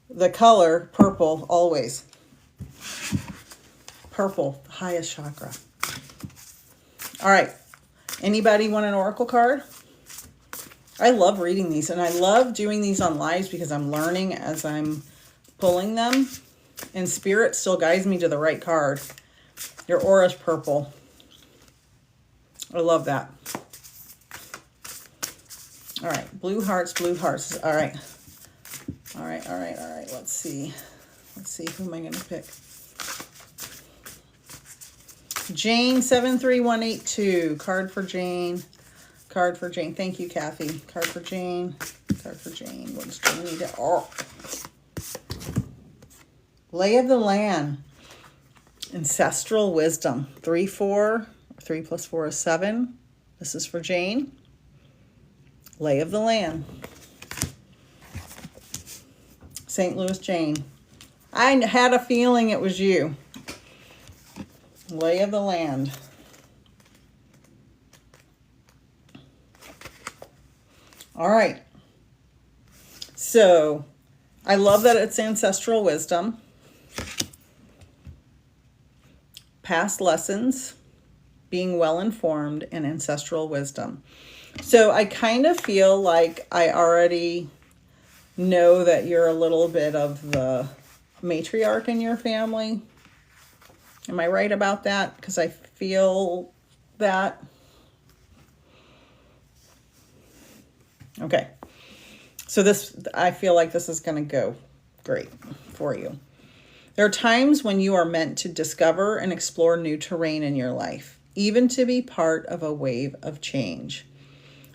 the color purple always. Purple, highest chakra. All right. Anybody want an oracle card? I love reading these, and I love doing these on lives because I'm learning as I'm pulling them, and spirit still guides me to the right card. Your aura's purple. I love that. All right, blue hearts, blue hearts. All right. All right, all right, all right. Let's see. Let's see, who am I going to pick? Jane 73182. Card for Jane. Card for Jane. Thank you, Kathy. Card for Jane. Card for Jane. What does Jane need to... Oh. Lay of the Land. Ancestral Wisdom. 3-4. 3 plus 4 is 7. This is for Jane. Lay of the Land. St. Louis Jane. I had a feeling it was you. Lay of the Land. All right. So, I love that it's ancestral wisdom. Past lessons, being well informed, and ancestral wisdom. So, I kind of feel like I already know that you're a little bit of the matriarch in your family. Am I right about that? Because I feel that. Okay. So this, I feel like this is going to go great for you. There are times when you are meant to discover and explore new terrain in your life, even to be part of a wave of change.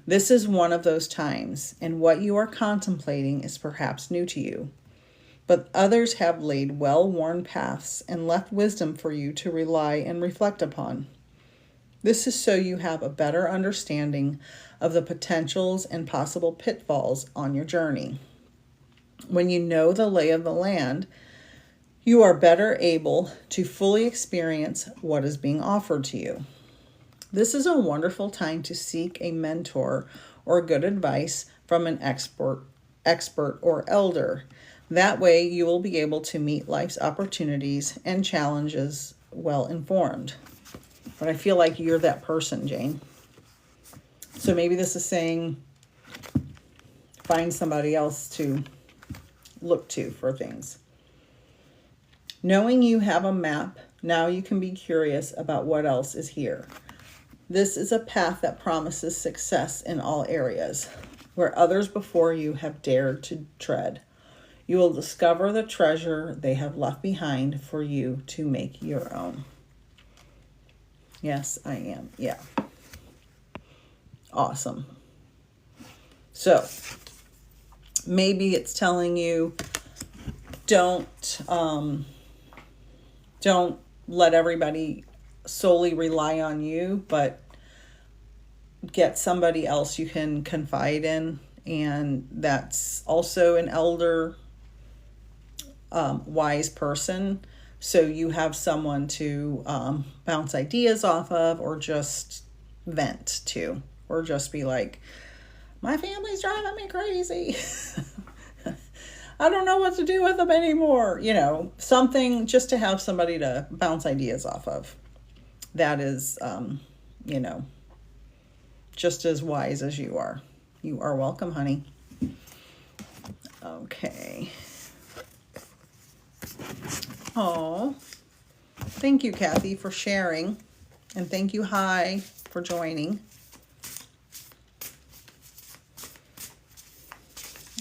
This is one of those times, and what you are contemplating is perhaps new to you. But others have laid well-worn paths and left wisdom for you to rely and reflect upon. This is so you have a better understanding of the potentials and possible pitfalls on your journey. When you know the lay of the land, you are better able to fully experience what is being offered to you. This is a wonderful time to seek a mentor or good advice from an expert or elder. That way you will be able to meet life's opportunities and challenges well informed. But I feel like you're that person, Jane. So maybe this is saying find somebody else to look to for things. Knowing you have a map, now you can be curious about what else is here. This is a path that promises success in all areas, where others before you have dared to tread. You will discover the treasure they have left behind for you to make your own. Yes, I am. Yeah. Awesome. So maybe it's telling you don't let everybody solely rely on you, but get somebody else you can confide in, and that's also an elder, wise person. So you have someone to bounce ideas off of, or just vent to, or just be like, my family's driving me crazy. I don't know what to do with them anymore. You know, something just to have somebody to bounce ideas off of. That is, you know, just as wise as you are. You are welcome, honey. Okay. Oh, thank you, Kathy, for sharing. And thank you, Hi, for joining.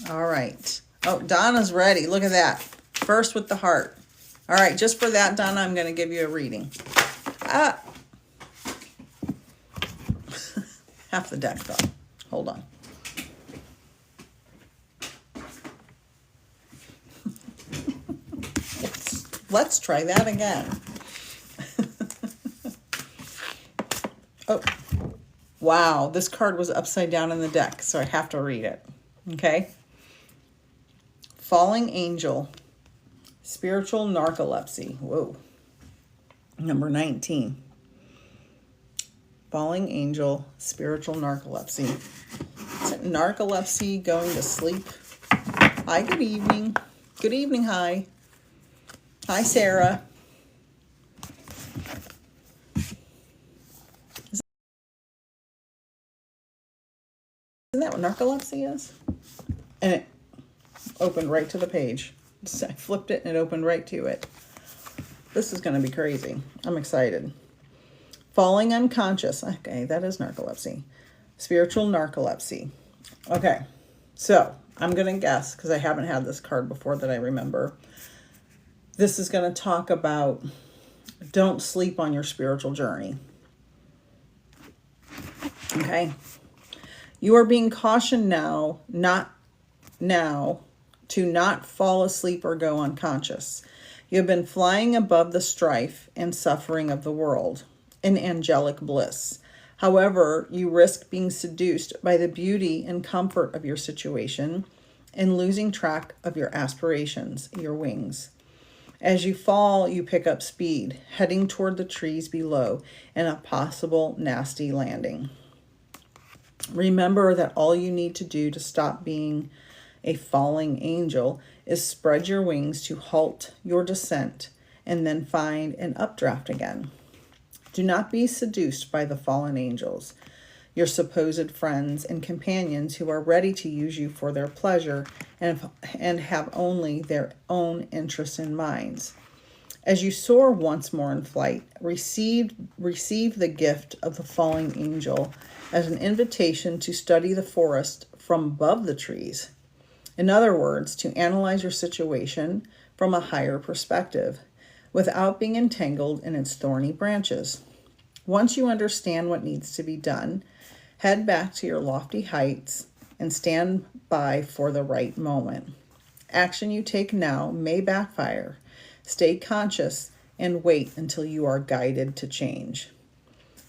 All right. Oh, Donna's ready. Look at that. First with the heart. All right, just for that, Donna, I'm going to give you a reading. Half the deck fell. Hold on. Let's try that again. Oh, wow. This card was upside down in the deck, so I have to read it. Okay. Falling Angel, Spiritual Narcolepsy. Whoa. Number 19. Falling Angel, Spiritual Narcolepsy. Is it narcolepsy, going to sleep? Hi, good evening. Good evening, hi. Hi, Sarah. Isn't that what narcolepsy is? And it opened right to the page. So I flipped it and it opened right to it. This is going to be crazy. I'm excited. Falling unconscious. Okay, that is narcolepsy. Spiritual narcolepsy. Okay, so I'm going to guess, because I haven't had this card before that I remember. This is going to talk about don't sleep on your spiritual journey. Okay. You are being cautioned now to not fall asleep or go unconscious. You have been flying above the strife and suffering of the world in angelic bliss. However, you risk being seduced by the beauty and comfort of your situation and losing track of your aspirations, your wings. As you fall, you pick up speed, heading toward the trees below and a possible nasty landing. Remember that all you need to do to stop being a falling angel is spread your wings to halt your descent and then find an updraft again. Do not be seduced by the fallen angels, your supposed friends and companions who are ready to use you for their pleasure and have only their own interests in mind. As you soar once more in flight, receive the gift of the falling angel as an invitation to study the forest from above the trees. In other words, to analyze your situation from a higher perspective, without being entangled in its thorny branches. Once you understand what needs to be done, head back to your lofty heights and stand by for the right moment. Action you take now may backfire. Stay conscious and wait until you are guided to change.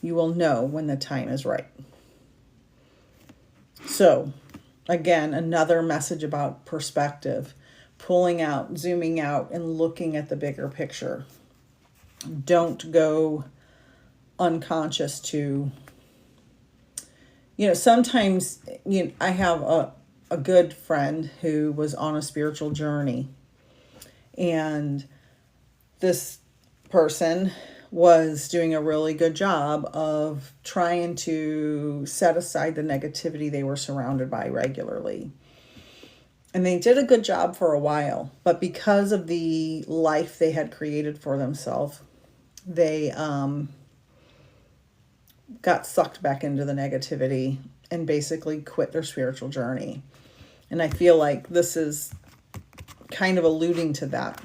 You will know when the time is right. So, again, another message about perspective, pulling out, zooming out, and looking at the bigger picture. Don't go unconscious to, sometimes, I have a good friend who was on a spiritual journey, and this person was doing a really good job of trying to set aside the negativity they were surrounded by regularly. And they did a good job for a while, but because of the life they had created for themselves, they got sucked back into the negativity and basically quit their spiritual journey. And I feel like this is kind of alluding to that.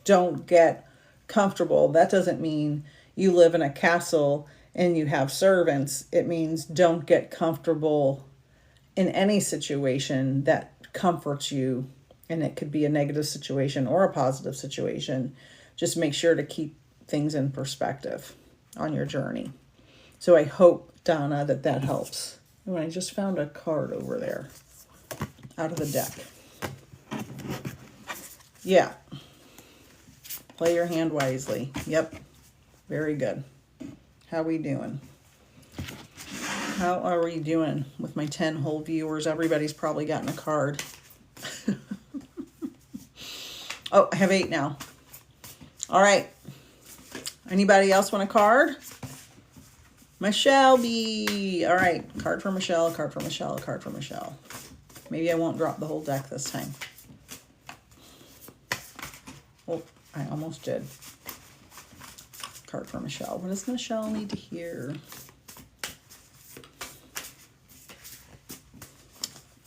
Don't get comfortable. That doesn't mean you live in a castle and you have servants. It means don't get comfortable in any situation that comforts you. And it could be a negative situation or a positive situation. Just make sure to keep things in perspective on your journey. So I hope, Donna, that helps. Oh, I just found a card over there out of the deck. Yeah. Play your hand wisely. Yep. Very good. How we doing? How are we doing with my 10 whole viewers? Everybody's probably gotten a card. Oh, I have 8 now. All right. Anybody else want a card? Michelle B. All right. Card for Michelle, card for Michelle, card for Michelle. Maybe I won't drop the whole deck this time. Oh, I almost did. Card for Michelle. What does Michelle need to hear?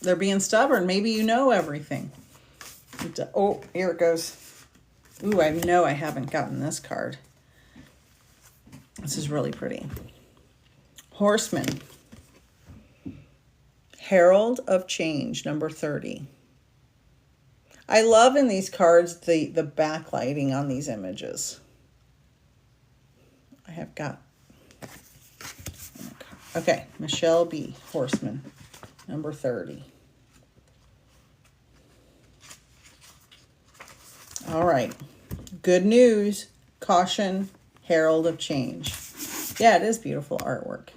They're being stubborn. Maybe you know everything. Oh, here it goes. Ooh, I know I haven't gotten this card. This is really pretty. Horseman. Herald of Change, number 30. I love in these cards the backlighting on these images. I have got. Okay, Michelle B. Horseman, number 30. All right. Good news, caution, herald of change. Yeah, it is beautiful artwork.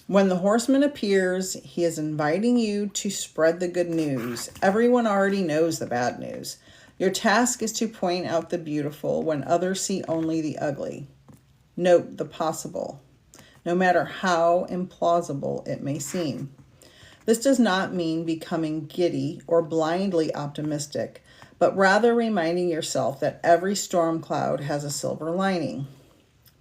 When the horseman appears, he is inviting you to spread the good news. Everyone already knows the bad news. Your task is to point out the beautiful when others see only the ugly. Note the possible, no matter how implausible it may seem. This does not mean becoming giddy or blindly optimistic, but rather reminding yourself that every storm cloud has a silver lining.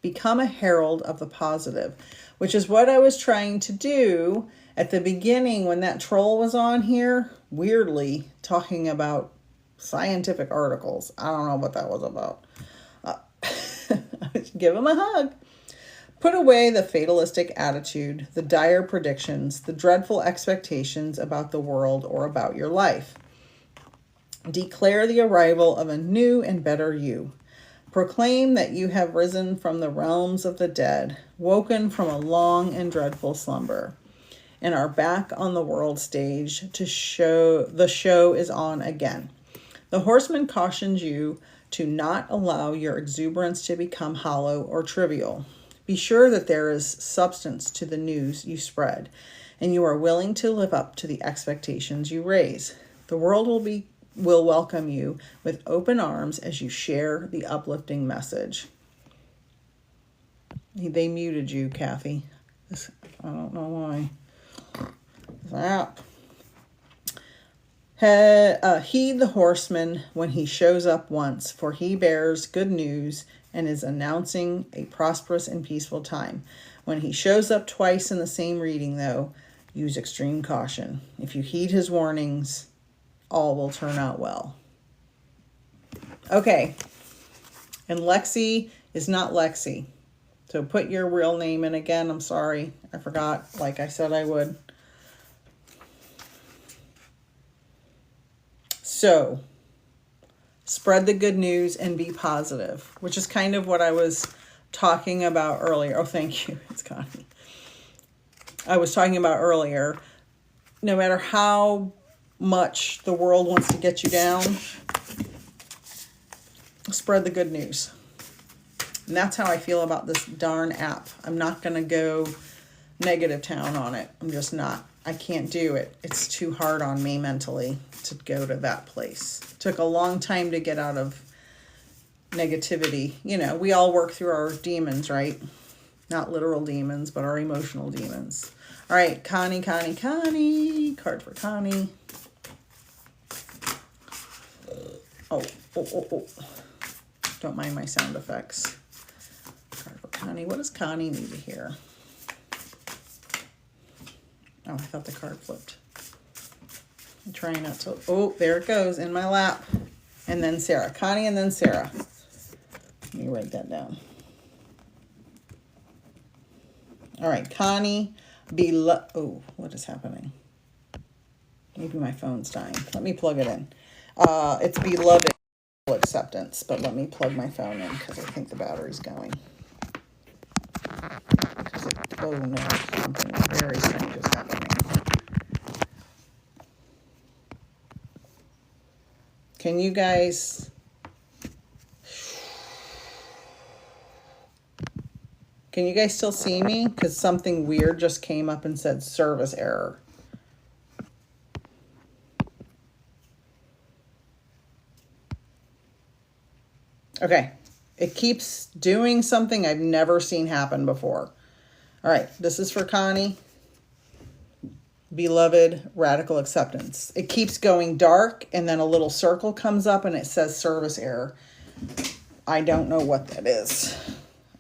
Become a herald of the positive, which is what I was trying to do at the beginning when that troll was on here, weirdly talking about scientific articles. I don't know what that was about. Give him a hug. Put away the fatalistic attitude, the dire predictions, the dreadful expectations about the world or about your life. Declare the arrival of a new and better you. Proclaim that you have risen from the realms of the dead, woken from a long and dreadful slumber, and are back on the world stage to show the show is on again. The horseman cautions you to not allow your exuberance to become hollow or trivial. Be sure that there is substance to the news you spread, and you are willing to live up to the expectations you raise. The world will welcome you with open arms as you share the uplifting message. They muted you, Kathy. I don't know why. Zap. Heed the horseman when he shows up once, for he bears good news and is announcing a prosperous and peaceful time. When he shows up twice in the same reading, though, use extreme caution. If you heed his warnings, all will turn out well. Okay, and Lexi is not Lexi. So put your real name in again. I'm sorry, I forgot, like I said I would. So, spread the good news and be positive, which is kind of what I was talking about earlier. Oh, thank you. It's Connie. I was talking about earlier. No matter how much the world wants to get you down, spread the good news. And that's how I feel about this darn app. I'm not going to go negative town on it. I'm just not. I can't do it. It's too hard on me mentally to go to that place. It took a long time to get out of negativity. You know, we all work through our demons, right? Not literal demons, but our emotional demons. All right, Connie. Card for Connie. Oh. Don't mind my sound effects. Card for Connie. What does Connie need to hear? Oh, I thought the card flipped. I'm trying not to. Oh, there it goes in my lap. And then Sarah. Connie and then Sarah. Let me write that down. All right, Connie. Oh, what is happening? Maybe my phone's dying. Let me plug it in. It's beloved acceptance, but let me plug my phone in because I think the battery's going. Oh no, something very strange is happening. Can you guys still see me? Because something weird just came up and said service error. Okay, it keeps doing something I've never seen happen before. All right, this is for Connie. Beloved, radical acceptance. It keeps going dark and then a little circle comes up and it says service error. I don't know what that is.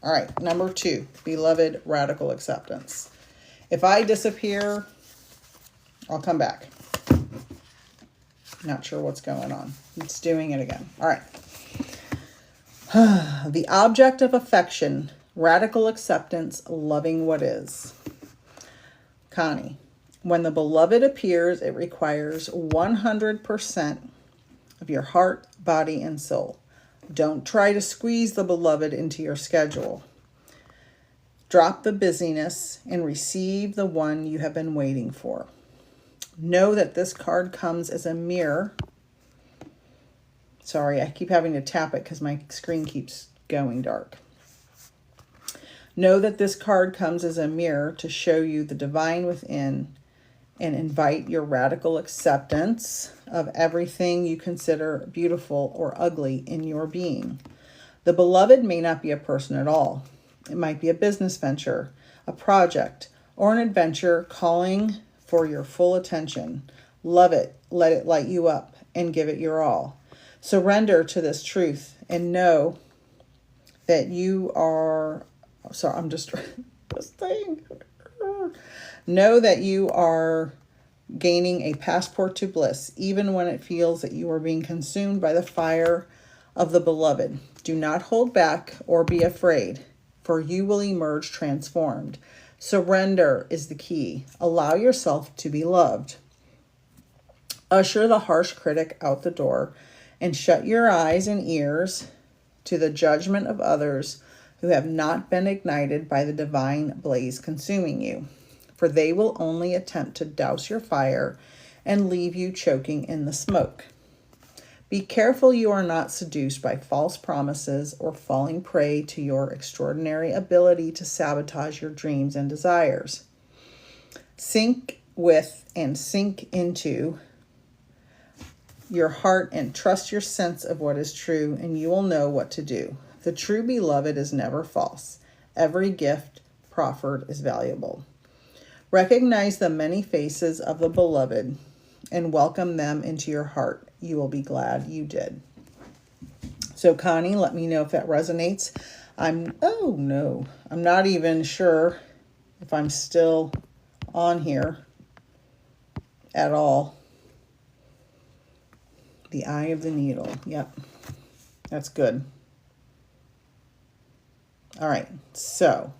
All right, number 2, beloved, radical acceptance. If I disappear, I'll come back. Not sure what's going on. It's doing it again. All right. The object of affection, radical acceptance, loving what is. Connie, when the beloved appears, it requires 100% of your heart, body, and soul. Don't try to squeeze the beloved into your schedule. Drop the busyness and receive the one you have been waiting for. Know that this card comes as a mirror. Sorry, I keep having to tap it because my screen keeps going dark. Know that this card comes as a mirror to show you the divine within and invite your radical acceptance of everything you consider beautiful or ugly in your being. The beloved may not be a person at all. It might be a business venture, a project, or an adventure calling for your full attention. Love it, let it light you up, and give it your all. Surrender to this truth and know that you are... Sorry, I'm just saying. Know that you are gaining a passport to bliss, even when it feels that you are being consumed by the fire of the beloved. Do not hold back or be afraid, for you will emerge transformed. Surrender is the key. Allow yourself to be loved. Usher the harsh critic out the door and shut your eyes and ears to the judgment of others who have not been ignited by the divine blaze consuming you, for they will only attempt to douse your fire and leave you choking in the smoke. Be careful you are not seduced by false promises or falling prey to your extraordinary ability to sabotage your dreams and desires. Sink with and sink into your heart and trust your sense of what is true, and you will know what to do. The true beloved is never false. Every gift proffered is valuable. Recognize the many faces of the beloved and welcome them into your heart. You will be glad you did. So Connie, let me know if that resonates. Oh no, I'm not even sure if I'm still on here at all. The eye of the needle. Yep. That's good. All right. So,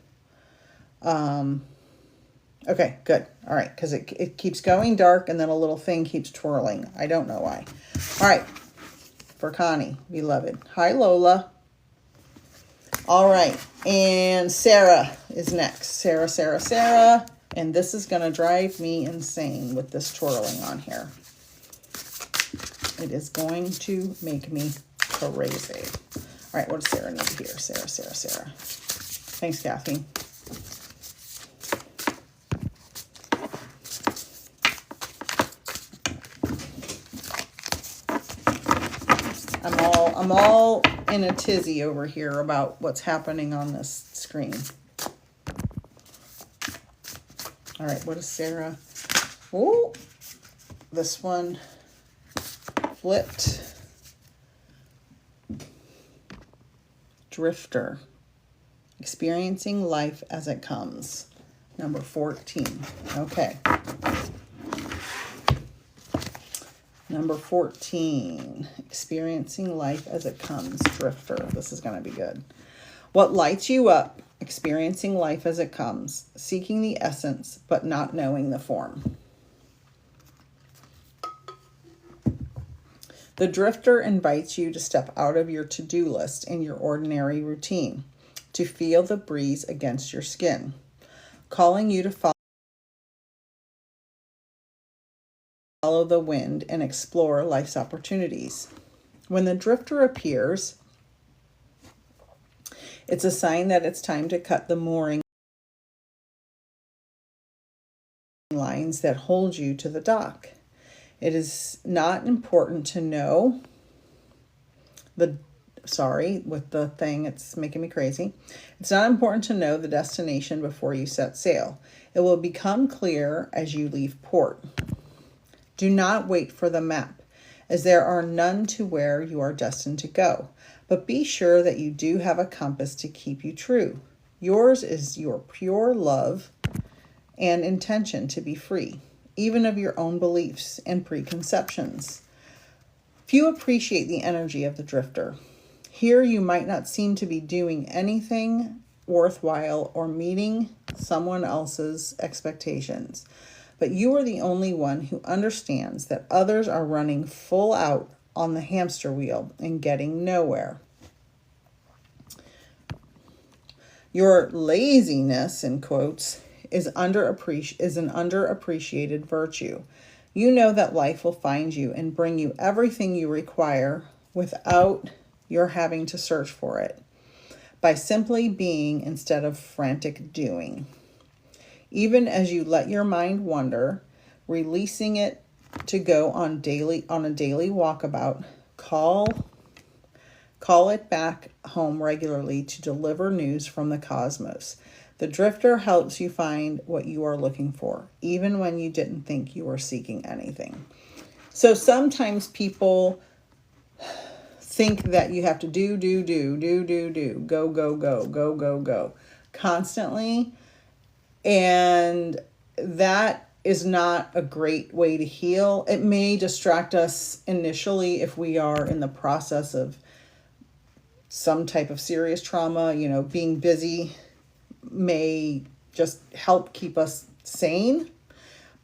okay, good. All right. Because it keeps going dark and then a little thing keeps twirling. I don't know why. All right. For Connie, beloved. Hi, Lola. All right. And Sarah is next. Sarah. And this is going to drive me insane with this twirling on here. It is going to make me crazy. All right, what does Sarah need here? Sarah. Thanks, Kathy. I'm all in a tizzy over here about what's happening on this screen. All right, what is Sarah? Oh, this one flipped. Drifter. Experiencing life as it comes. Number 14. Okay. Number 14. Experiencing life as it comes. Drifter. This is going to be good. What lights you up? Experiencing life as it comes. Seeking the essence, but not knowing the form. The drifter invites you to step out of your to-do list and your ordinary routine, to feel the breeze against your skin, calling you to follow the wind and explore life's opportunities. When the drifter appears, it's a sign that it's time to cut the mooring lines that hold you to the dock. It is not important to know with the thing, it's making me crazy. It's not important to know the destination before you set sail. It will become clear as you leave port. Do not wait for the map, as there are none to where you are destined to go. But be sure that you do have a compass to keep you true. Yours is your pure love and intention to be free, even of your own beliefs and preconceptions. Few appreciate the energy of the drifter. Here you might not seem to be doing anything worthwhile or meeting someone else's expectations, but you are the only one who understands that others are running full out on the hamster wheel and getting nowhere. Your laziness, in quotes, is an underappreciated virtue. You know that life will find you and bring you everything you require without your having to search for it, by simply being instead of frantic doing. Even as you let your mind wander, releasing it to go on a daily walkabout, call it back home regularly to deliver news from the cosmos. The drifter helps you find what you are looking for, even when you didn't think you were seeking anything. So sometimes people think that you have to do, go constantly. And that is not a great way to heal. It may distract us initially if we are in the process of some type of serious trauma. Being busy may just help keep us sane.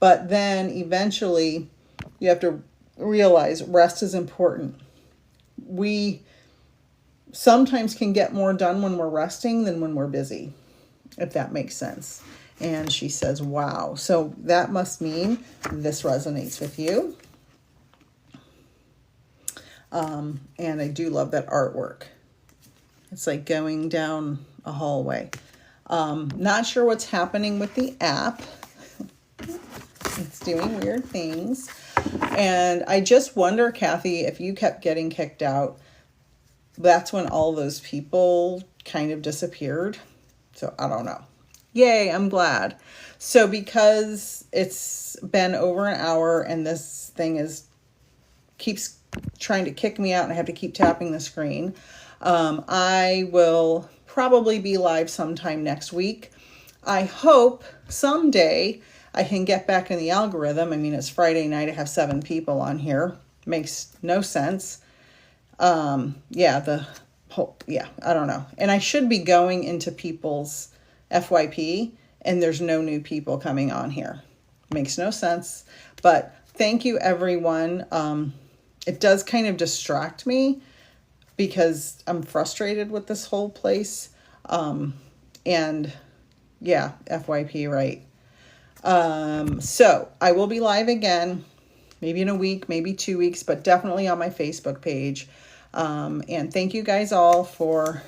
But then eventually you have to realize rest is important. We sometimes can get more done when we're resting than when we're busy, if that makes sense. And she says, wow. So that must mean this resonates with you. And I do love that artwork. It's like going down a hallway. Not sure what's happening with the app. It's doing weird things. And I just wonder, Kathy, if you kept getting kicked out, that's when all those people kind of disappeared. So I don't know. Yay, I'm glad. So because it's been over an hour and this thing keeps trying to kick me out and I have to keep tapping the screen, I will probably be live sometime next week. I hope someday I can get back in the algorithm. I mean, it's Friday night. I have 7 people on here. Makes no sense. Yeah, I don't know. And I should be going into people's FYP, and there's no new people coming on here. Makes no sense. But thank you, everyone. It does kind of distract me because I'm frustrated with this whole place. And yeah, FYP, right. So I will be live again, maybe in a week, maybe 2 weeks, but definitely on my Facebook page. And thank you guys all for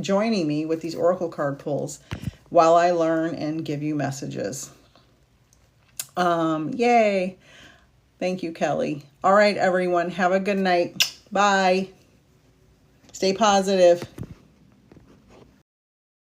joining me with these oracle card pulls while I learn and give you messages. Yay. Thank you, Kelly. All right, everyone. Have a good night. Bye. Stay positive.